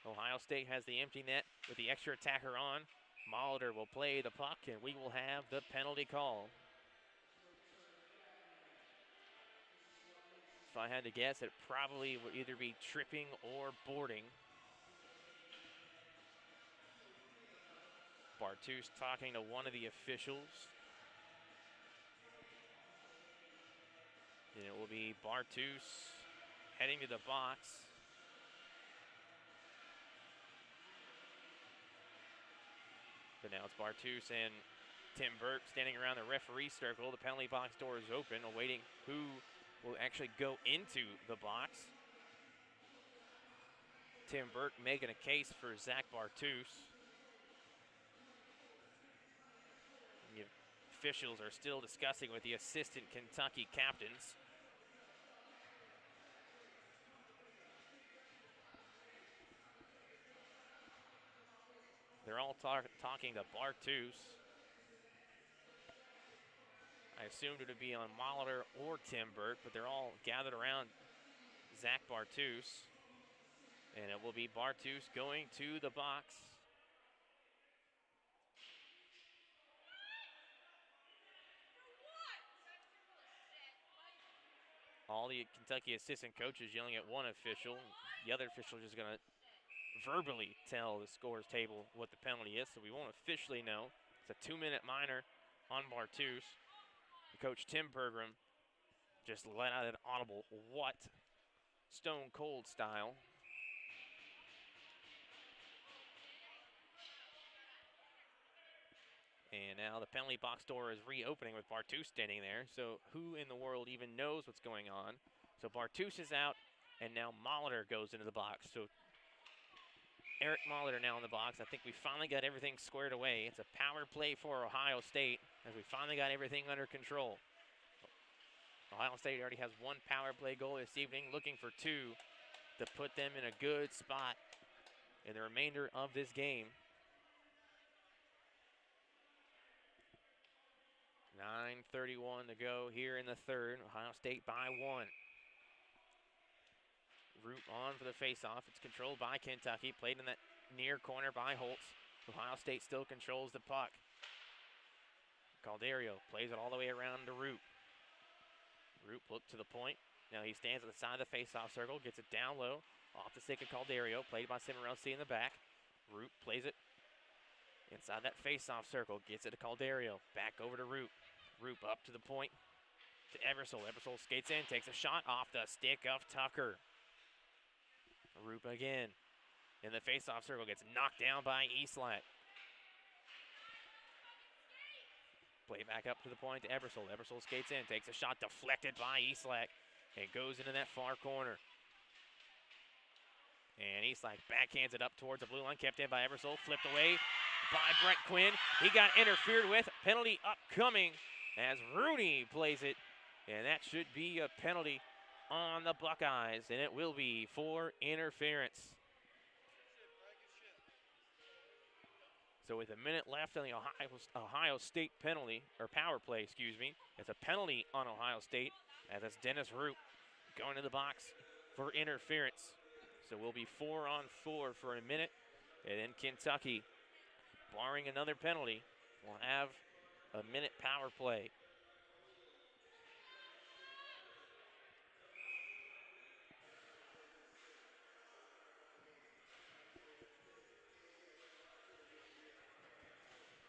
Ohio State has the empty net with the extra attacker on. Molitor will play the puck, and we will have the penalty call. If I had to guess, it probably would either be tripping or boarding. Bartus talking to one of the officials. And it will be Bartus heading to the box. But now it's Bartus and Tim Burke standing around the referee circle. The penalty box door is open, awaiting who will actually go into the box. Tim Burke making a case for Zach Bartus. The officials are still discussing with the assistant Kentucky captains. They're all talking to Bartus. I assumed it would be on Molitor or Tim Burke, but they're all gathered around Zach Bartus. And it will be Bartus going to the box. All the Kentucky assistant coaches yelling at one official. The other official is just going to verbally tell the scores table what the penalty is, so we won't officially know. It's a 2-minute minor on Bartus. Coach Tim Pergram just let out an audible "what?" Stone Cold style. And now the penalty box door is reopening with Bartus standing there. So who in the world even knows what's going on? So Bartus is out, and now Molitor goes into the box. So Eric Molitor now in the box. I think we finally got everything squared away. It's a power play for Ohio State as we finally got everything under control. Ohio State already has 1 power play goal this evening, looking for 2 to put them in a good spot in the remainder of this game. 9:31 to go here in the third. Ohio State by 1. Root on for the faceoff. It's controlled by Kentucky. Played in that near corner by Holtz. Ohio State still controls the puck. Calderio plays it all the way around to Root. Root looked to the point. Now he stands at the side of the faceoff circle. Gets it down low. Off the stick of Calderio. Played by Cimarelli in the back. Root plays it inside that faceoff circle. Gets it to Calderio. Back over to Root. Root up to the point. to Ebersol. Ebersol skates in, takes a shot off the stick of Tucker. Roop again in the face-off circle, gets knocked down by Eastlack. Play back up to the point to Ebersol. Ebersol skates in, takes a shot deflected by Eastlack. It goes into that far corner. And Eastlack backhands it up towards the blue line, kept in by Ebersol, flipped away by Brett Quinn. He got interfered with. Penalty upcoming as Rooney plays it. And that should be a penalty on the Buckeyes, and it will be for interference. So with a minute left on the Ohio State penalty, or power play, excuse me, it's a penalty on Ohio State, as it's Dennis Roop going to the box for interference. So we'll be 4-on-4 for a minute, and then Kentucky, barring another penalty, will have a minute power play.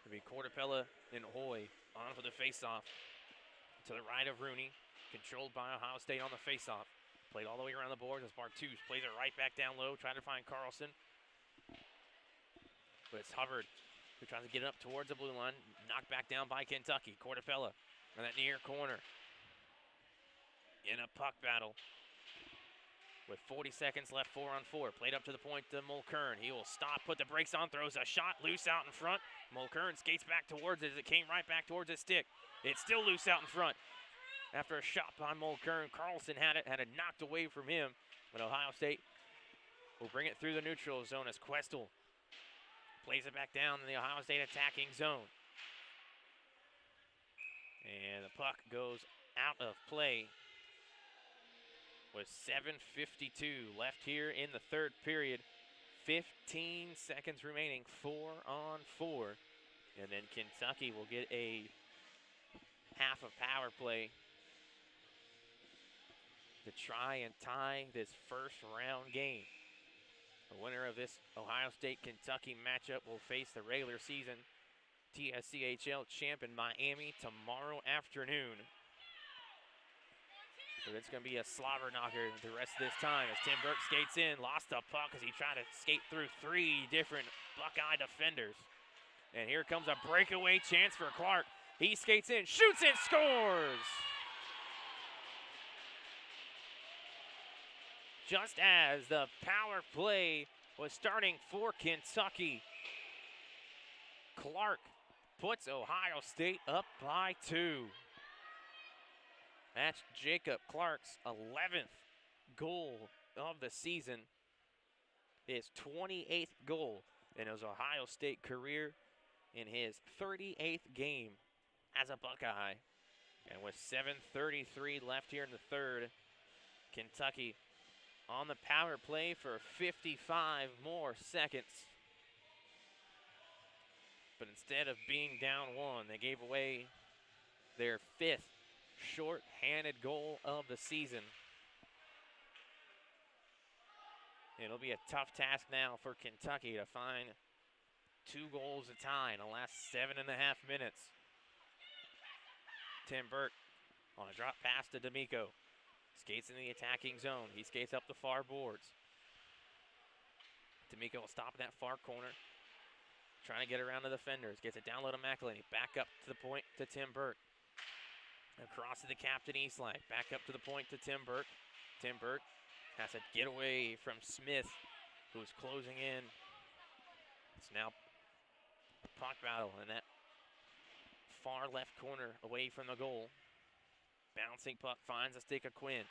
It'll be Cortapella and Hoy on for the faceoff. To the right of Rooney, controlled by Ohio State on the faceoff. Played all the way around the boards as Bartus plays it right back down low, trying to find Carlson. But it's Hubbard who tries to get it up towards the blue line. Knocked back down by Kentucky. Cortapella in that near corner. In a puck battle. With 40 seconds left, 4-on-4. Played up to the point to Mulkern. He will stop, put the brakes on, throws a shot loose out in front. Mulkern skates back towards it as it came right back towards his stick. It's still loose out in front. After a shot by Mulkern, Carlson had it knocked away from him. But Ohio State will bring it through the neutral zone as Questel plays it back down in the Ohio State attacking zone. And the puck goes out of play with 7:52 left here in the third period. 15 seconds remaining, 4-on-4. And then Kentucky will get a half of power play to try and tie this first round game. The winner of this Ohio State-Kentucky matchup will face the regular season TSCHL champion Miami tomorrow afternoon. So it's going to be a slobber knocker the rest of this time as Tim Burke skates in, lost the puck as he tried to skate through 3 different Buckeye defenders. And here comes a breakaway chance for Clark. He skates in, shoots and scores! Just as the power play was starting for Kentucky, Clark puts Ohio State up by 2. That's Jacob Clark's 11th goal of the season, his 28th goal in his Ohio State career, in his 38th game as a Buckeye. And with 7:33 left here in the third, Kentucky on the power play for 55 more seconds. But instead of being down 1, they gave away their 5th short-handed goal of the season. It'll be a tough task now for Kentucky to find 2 goals to tie in the last 7.5 minutes. Tim Burke on a drop pass to D'Amico. Skates in the attacking zone. He skates up the far boards. D'Amico will stop in that far corner, trying to get around the defenders. Gets it down low to McElhinney. Back up to the point to Tim Burke. Across to the captain, Eastlack. Back up to the point to Tim Burke. Tim Burke has to get away from Smith, who's closing in. It's now a puck battle in that far left corner away from the goal. Bouncing puck finds the stick of Quinn.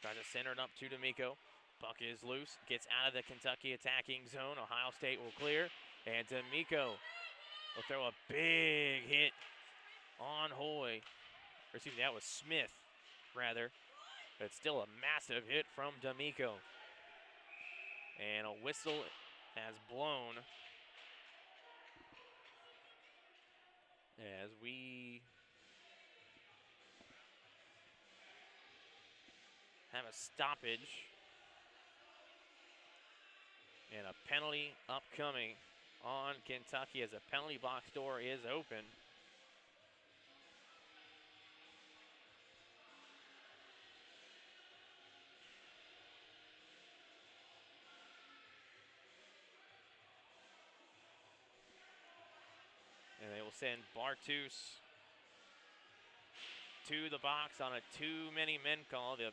Tries to center it up to D'Amico. Puck is loose. Gets out of the Kentucky attacking zone. Ohio State will clear. And D'Amico will throw a big hit on Hoy. Or excuse me, that was Smith, rather. But still a massive hit from D'Amico. And a whistle has blown as we have a stoppage and a penalty upcoming on Kentucky as the penalty box door is open. will send Bartus to the box on a too many men call. The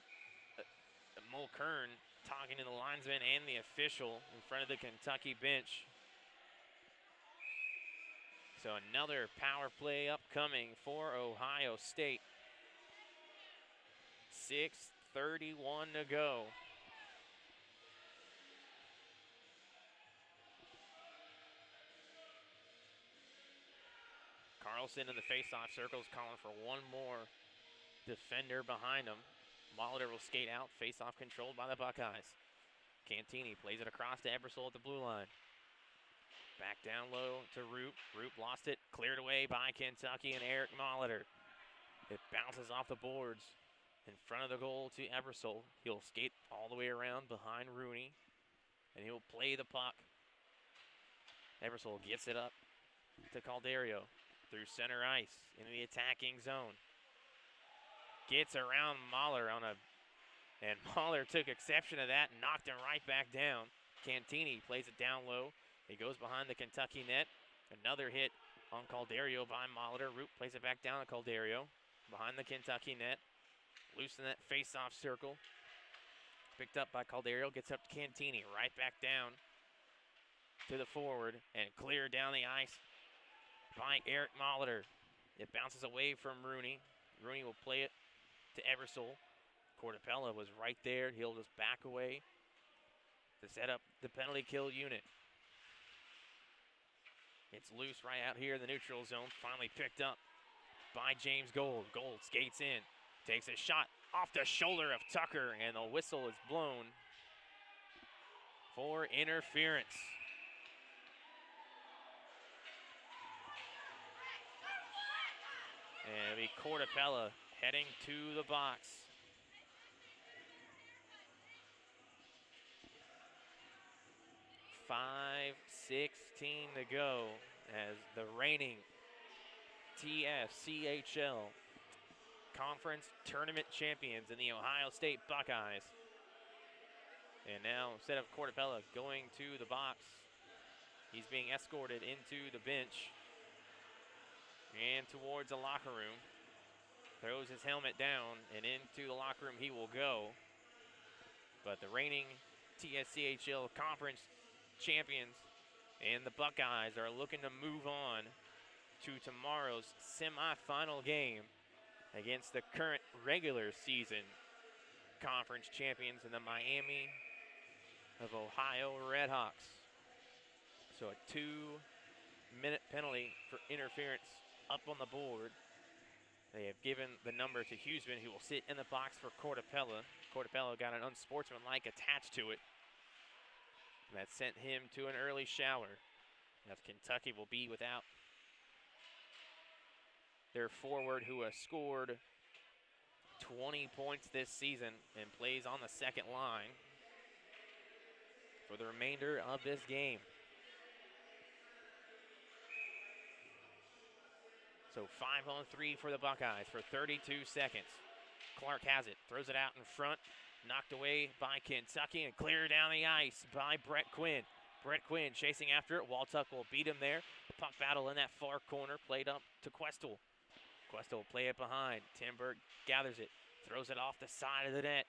Mulkern talking to the linesman and the official in front of the Kentucky bench. So another power play upcoming for Ohio State. 6:31 to go. Carlson in the face-off circles calling for one more defender behind him. Molitor will skate out, face-off controlled by the Buckeyes. Cantini plays it across to Ebersol at the blue line. Back down low to Roop. Roop lost it, cleared away by Kentucky and Eric Molitor. It bounces off the boards in front of the goal to Ebersol. He'll skate all the way around behind Rooney, and he'll play the puck. Ebersol gets it up to Calderio through center ice into the attacking zone. Gets around Mahler and Mahler took exception to that and knocked him right back down. Cantini plays it down low. He goes behind the Kentucky net. Another hit on Calderio by Molitor. Root plays it back down to Calderio behind the Kentucky net. Loose in that face-off circle. Picked up by Calderio, gets up to Cantini, right back down to the forward and cleared down the ice by Eric Molitor. It bounces away from Rooney. Rooney will play it to Ebersol. Cortapella was right there. He'll just back away to set up the penalty kill unit. It's loose right out here in the neutral zone. Finally picked up by James Gold. Gold skates in, takes a shot off the shoulder of Tucker, and the whistle is blown for interference. And it'll be Cortapella heading to the box. .5:16 to go as the reigning TSCHL Conference Tournament champions in the Ohio State Buckeyes. And now, instead of Cortapella going to the box, he's being escorted into the bench and towards the locker room. Throws his helmet down, and into the locker room he will go. But the reigning TSCHL Conference champions and the Buckeyes are looking to move on to tomorrow's semifinal game against the current regular season conference champions in the Miami of Ohio Redhawks. So a 2-minute penalty for interference up on the board. They have given the number to Huseman, who will sit in the box for Cortapella. Cortapella got an unsportsmanlike attached to it. That sent him to an early shower, as Kentucky will be without their forward, who has scored 20 points this season and plays on the second line for the remainder of this game. So 5-on-3 for the Buckeyes for 32 seconds. Clark has it, throws it out in front, knocked away by Kentucky and cleared down the ice by Brett Quinn. Brett Quinn chasing after it. Waltuck will beat him there. Puck battle in that far corner, played up to Questel. Questel will play it behind. Timberg gathers it, throws it off the side of the net.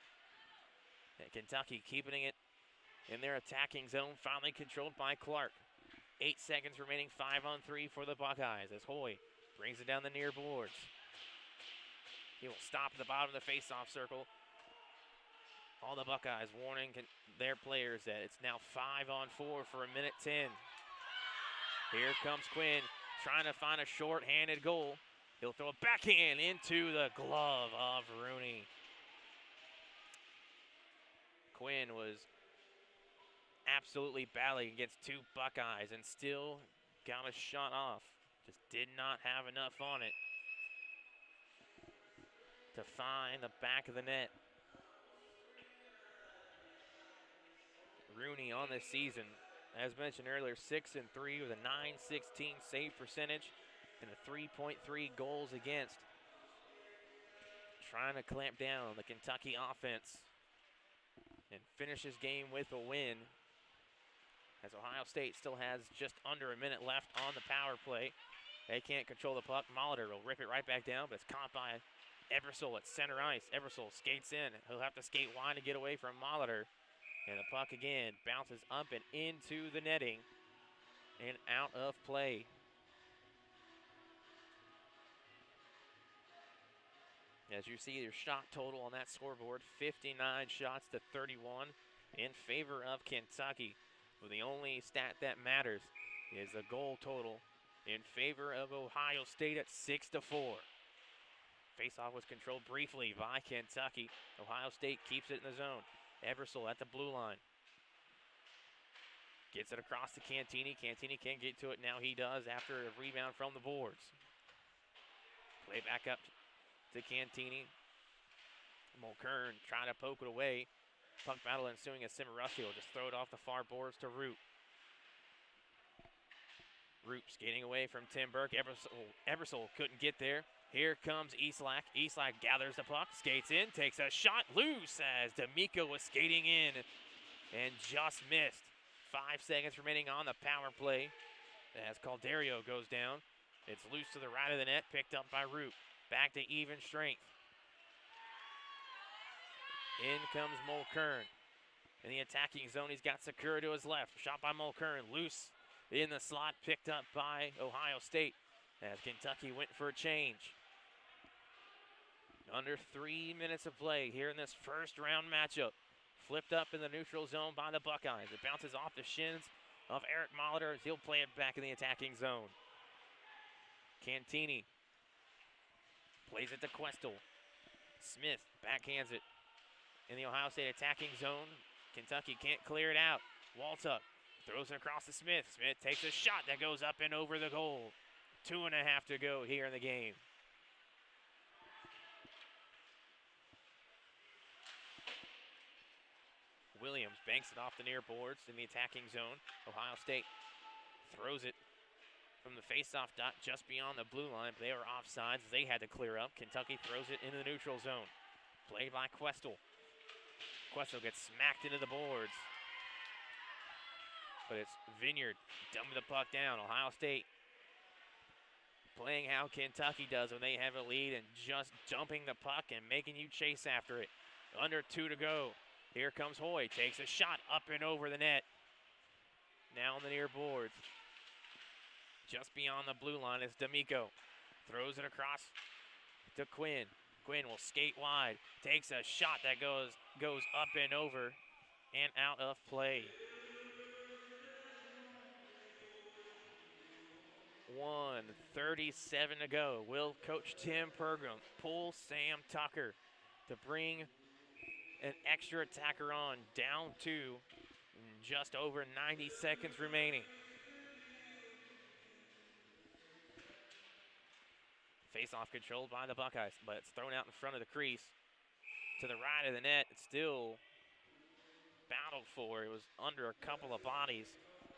And Kentucky keeping it in their attacking zone, finally controlled by Clark. 8 seconds remaining, 5-on-3 for the Buckeyes as Hoy brings it down the near boards. He will stop at the bottom of the face-off circle. All the Buckeyes warning their players that it's now 5-on-4 for 1:10. Here comes Quinn trying to find a short-handed goal. He'll throw a backhand into the glove of Rooney. Quinn was absolutely battling against two Buckeyes and still got a shot off. Just did not have enough on it to find the back of the net. Rooney on this season, as mentioned earlier, 6-3 with a .916 save percentage and a 3.3 goals against. Trying to clamp down on the Kentucky offense and finish this game with a win, as Ohio State still has just under a minute left on the power play. They can't control the puck. Molitor will rip it right back down, but it's caught by Ebersol at center ice. Ebersol skates in. He'll have to skate wide to get away from Molitor. And the puck again bounces up and into the netting and out of play. As you see, your shot total on that scoreboard, 59 shots to 31 in favor of Kentucky. Well, the only stat that matters is the goal total in favor of Ohio State at 6-4. Faceoff was controlled briefly by Kentucky. Ohio State keeps it in the zone. Ebersol at the blue line. Gets it across to Cantini. Cantini can't get to it. Now he does after a rebound from the boards. Play back up to Cantini. Mulkern trying to poke it away. Puck battle ensuing as Cimarucci will just throw it off the far boards to Root. Root skating away from Tim Burke. Ebersol couldn't get there. Here comes Eastlack. Eastlack gathers the puck, skates in, takes a shot loose as D'Amico was skating in and just missed. 5 seconds remaining on the power play as Calderio goes down. It's loose to the right of the net, picked up by Root. Back to even strength. In comes Mulkern. In the attacking zone, he's got Sakura to his left. Shot by Mulkern, loose in the slot, picked up by Ohio State as Kentucky went for a change. Under 3 minutes of play here in this first round matchup. Flipped up in the neutral zone by the Buckeyes. It bounces off the shins of Eric Molitor as he'll play it back in the attacking zone. Cantini plays it to Questel. Smith backhands it in the Ohio State attacking zone. Kentucky can't clear it out. Waltup throws it across to Smith. Smith takes a shot that goes up and over the goal. 2.5 to go here in the game. Williams banks it off the near boards in the attacking zone. Ohio State throws it from the faceoff dot just beyond the blue line. They were offsides. They had to clear up. Kentucky throws it into the neutral zone. Played by Questel. Questel gets smacked into the boards. But it's Vineyard dumping the puck down. Ohio State playing how Kentucky does when they have a lead and just dumping the puck and making you chase after it. Under 2 to go. Here comes Hoy. Takes a shot up and over the net. Now on the near boards. Just beyond the blue line is D'Amico. Throws it across to Quinn. Quinn will skate wide. Takes a shot that goes up and over and out of play. 1:37 to go. Will Coach Tim Pergram pull Sam Tucker to bring an extra attacker on, down 2, just over 90 seconds remaining. Face-off controlled by the Buckeyes, but it's thrown out in front of the crease. To the right of the net, it's still battled for. It was under a couple of bodies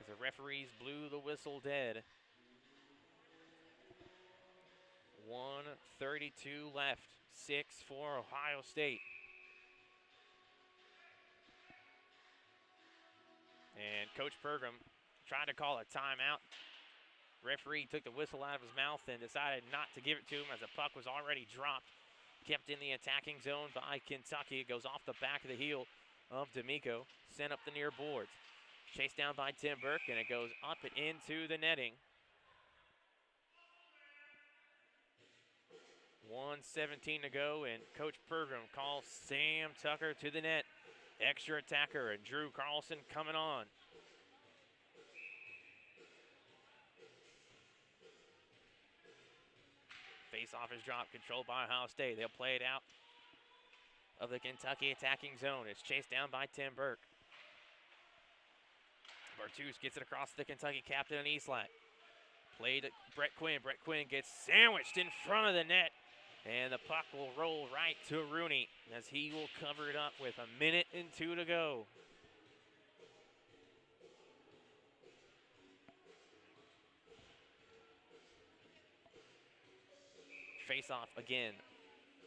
as the referees blew the whistle dead. 1:32 left, 6 for Ohio State. And Coach Pergram tried to call a timeout. Referee took the whistle out of his mouth and decided not to give it to him as the puck was already dropped. Kept in the attacking zone by Kentucky. It goes off the back of the heel of D'Amico. Sent up the near boards. Chased down by Tim Burke, and it goes up and into the netting. 1:17 to go, and Coach Pergram calls Sam Tucker to the net. Extra attacker, and Drew Carlson coming on. Face-off is dropped, controlled by Ohio State. They'll play it out of the Kentucky attacking zone. It's chased down by Tim Burke. Bartus gets it across the Kentucky captain and Eastlack. Played to Brett Quinn. Brett Quinn gets sandwiched in front of the net. And the puck will roll right to Rooney as he will cover it up with 1:02 to go. Face-off again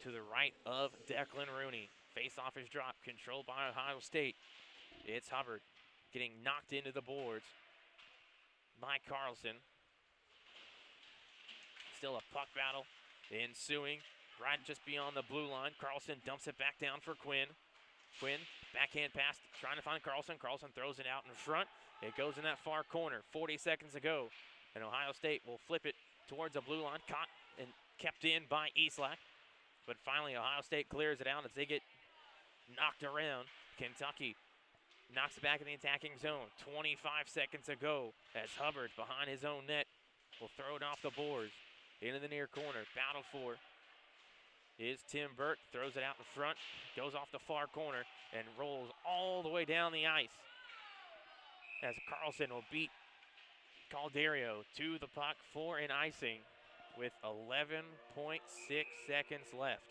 to the right of Declan Rooney. Face-off is dropped, controlled by Ohio State. It's Hubbard getting knocked into the boards by Carlson. Still a puck battle ensuing right just beyond the blue line. Carlson dumps it back down for Quinn. Quinn, backhand pass, trying to find Carlson. Carlson throws it out in front. It goes in that far corner. 40 seconds ago, and Ohio State will flip it towards the blue line. Caught and kept in by Eastlack. But finally, Ohio State clears it out as they get knocked around. Kentucky knocks it back in the attacking zone. 25 seconds ago as Hubbard behind his own net will throw it off the boards. Into the near corner, battled for is Tim Burt. Throws it out in front, goes off the far corner, and rolls all the way down the ice. As Carlson will beat Calderio to the puck for an icing with 11.6 seconds left.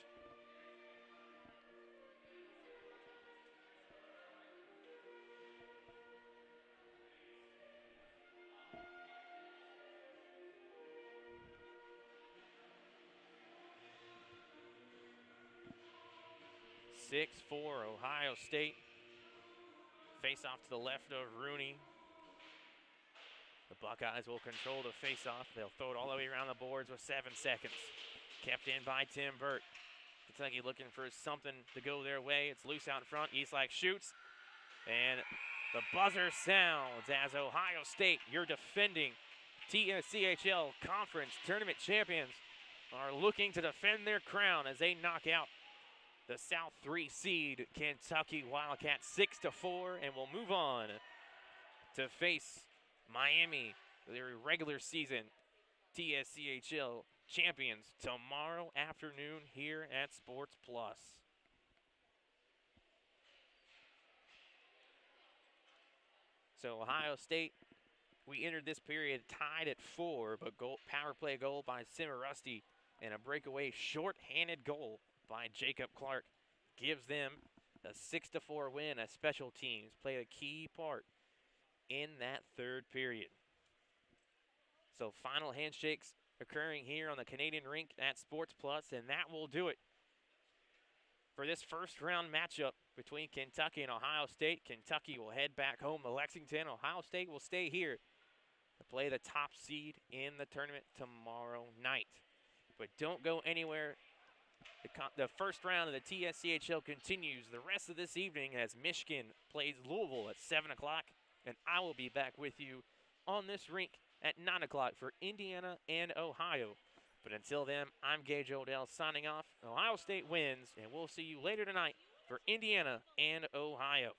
Six for Ohio State. Face off to the left of Rooney. The Buckeyes will control the face-off. They'll throw it all the way around the boards with 7 seconds. Kept in by Tim Burt. Kentucky looking for something to go their way. It's loose out in front. Eastlack shoots. And the buzzer sounds as Ohio State, your defending TSCHL Conference Tournament champions, are looking to defend their crown as they knock out the South 3 seed Kentucky Wildcats 6-4, and will move on to face Miami, their regular season TSCHL champions, tomorrow afternoon here at SportsPlus. So Ohio State, we entered this period tied at 4, but power play goal by Simmer Rusty and a breakaway short-handed goal by Jacob Clark gives them a 6-4 win as special teams play a key part in that third period. So final handshakes occurring here on the Canadian Rink at SportsPlus, and that will do it for this first round matchup between Kentucky and Ohio State. Kentucky will head back home to Lexington. Ohio State will stay here to play the top seed in the tournament tomorrow night. But don't go anywhere. The first round of the TSCHL continues the rest of this evening as Michigan plays Louisville at 7 o'clock. And I will be back with you on this rink at 9 o'clock for Indiana and Ohio. But until then, I'm Gage O'Dell signing off. Ohio State wins, and we'll see you later tonight for Indiana and Ohio.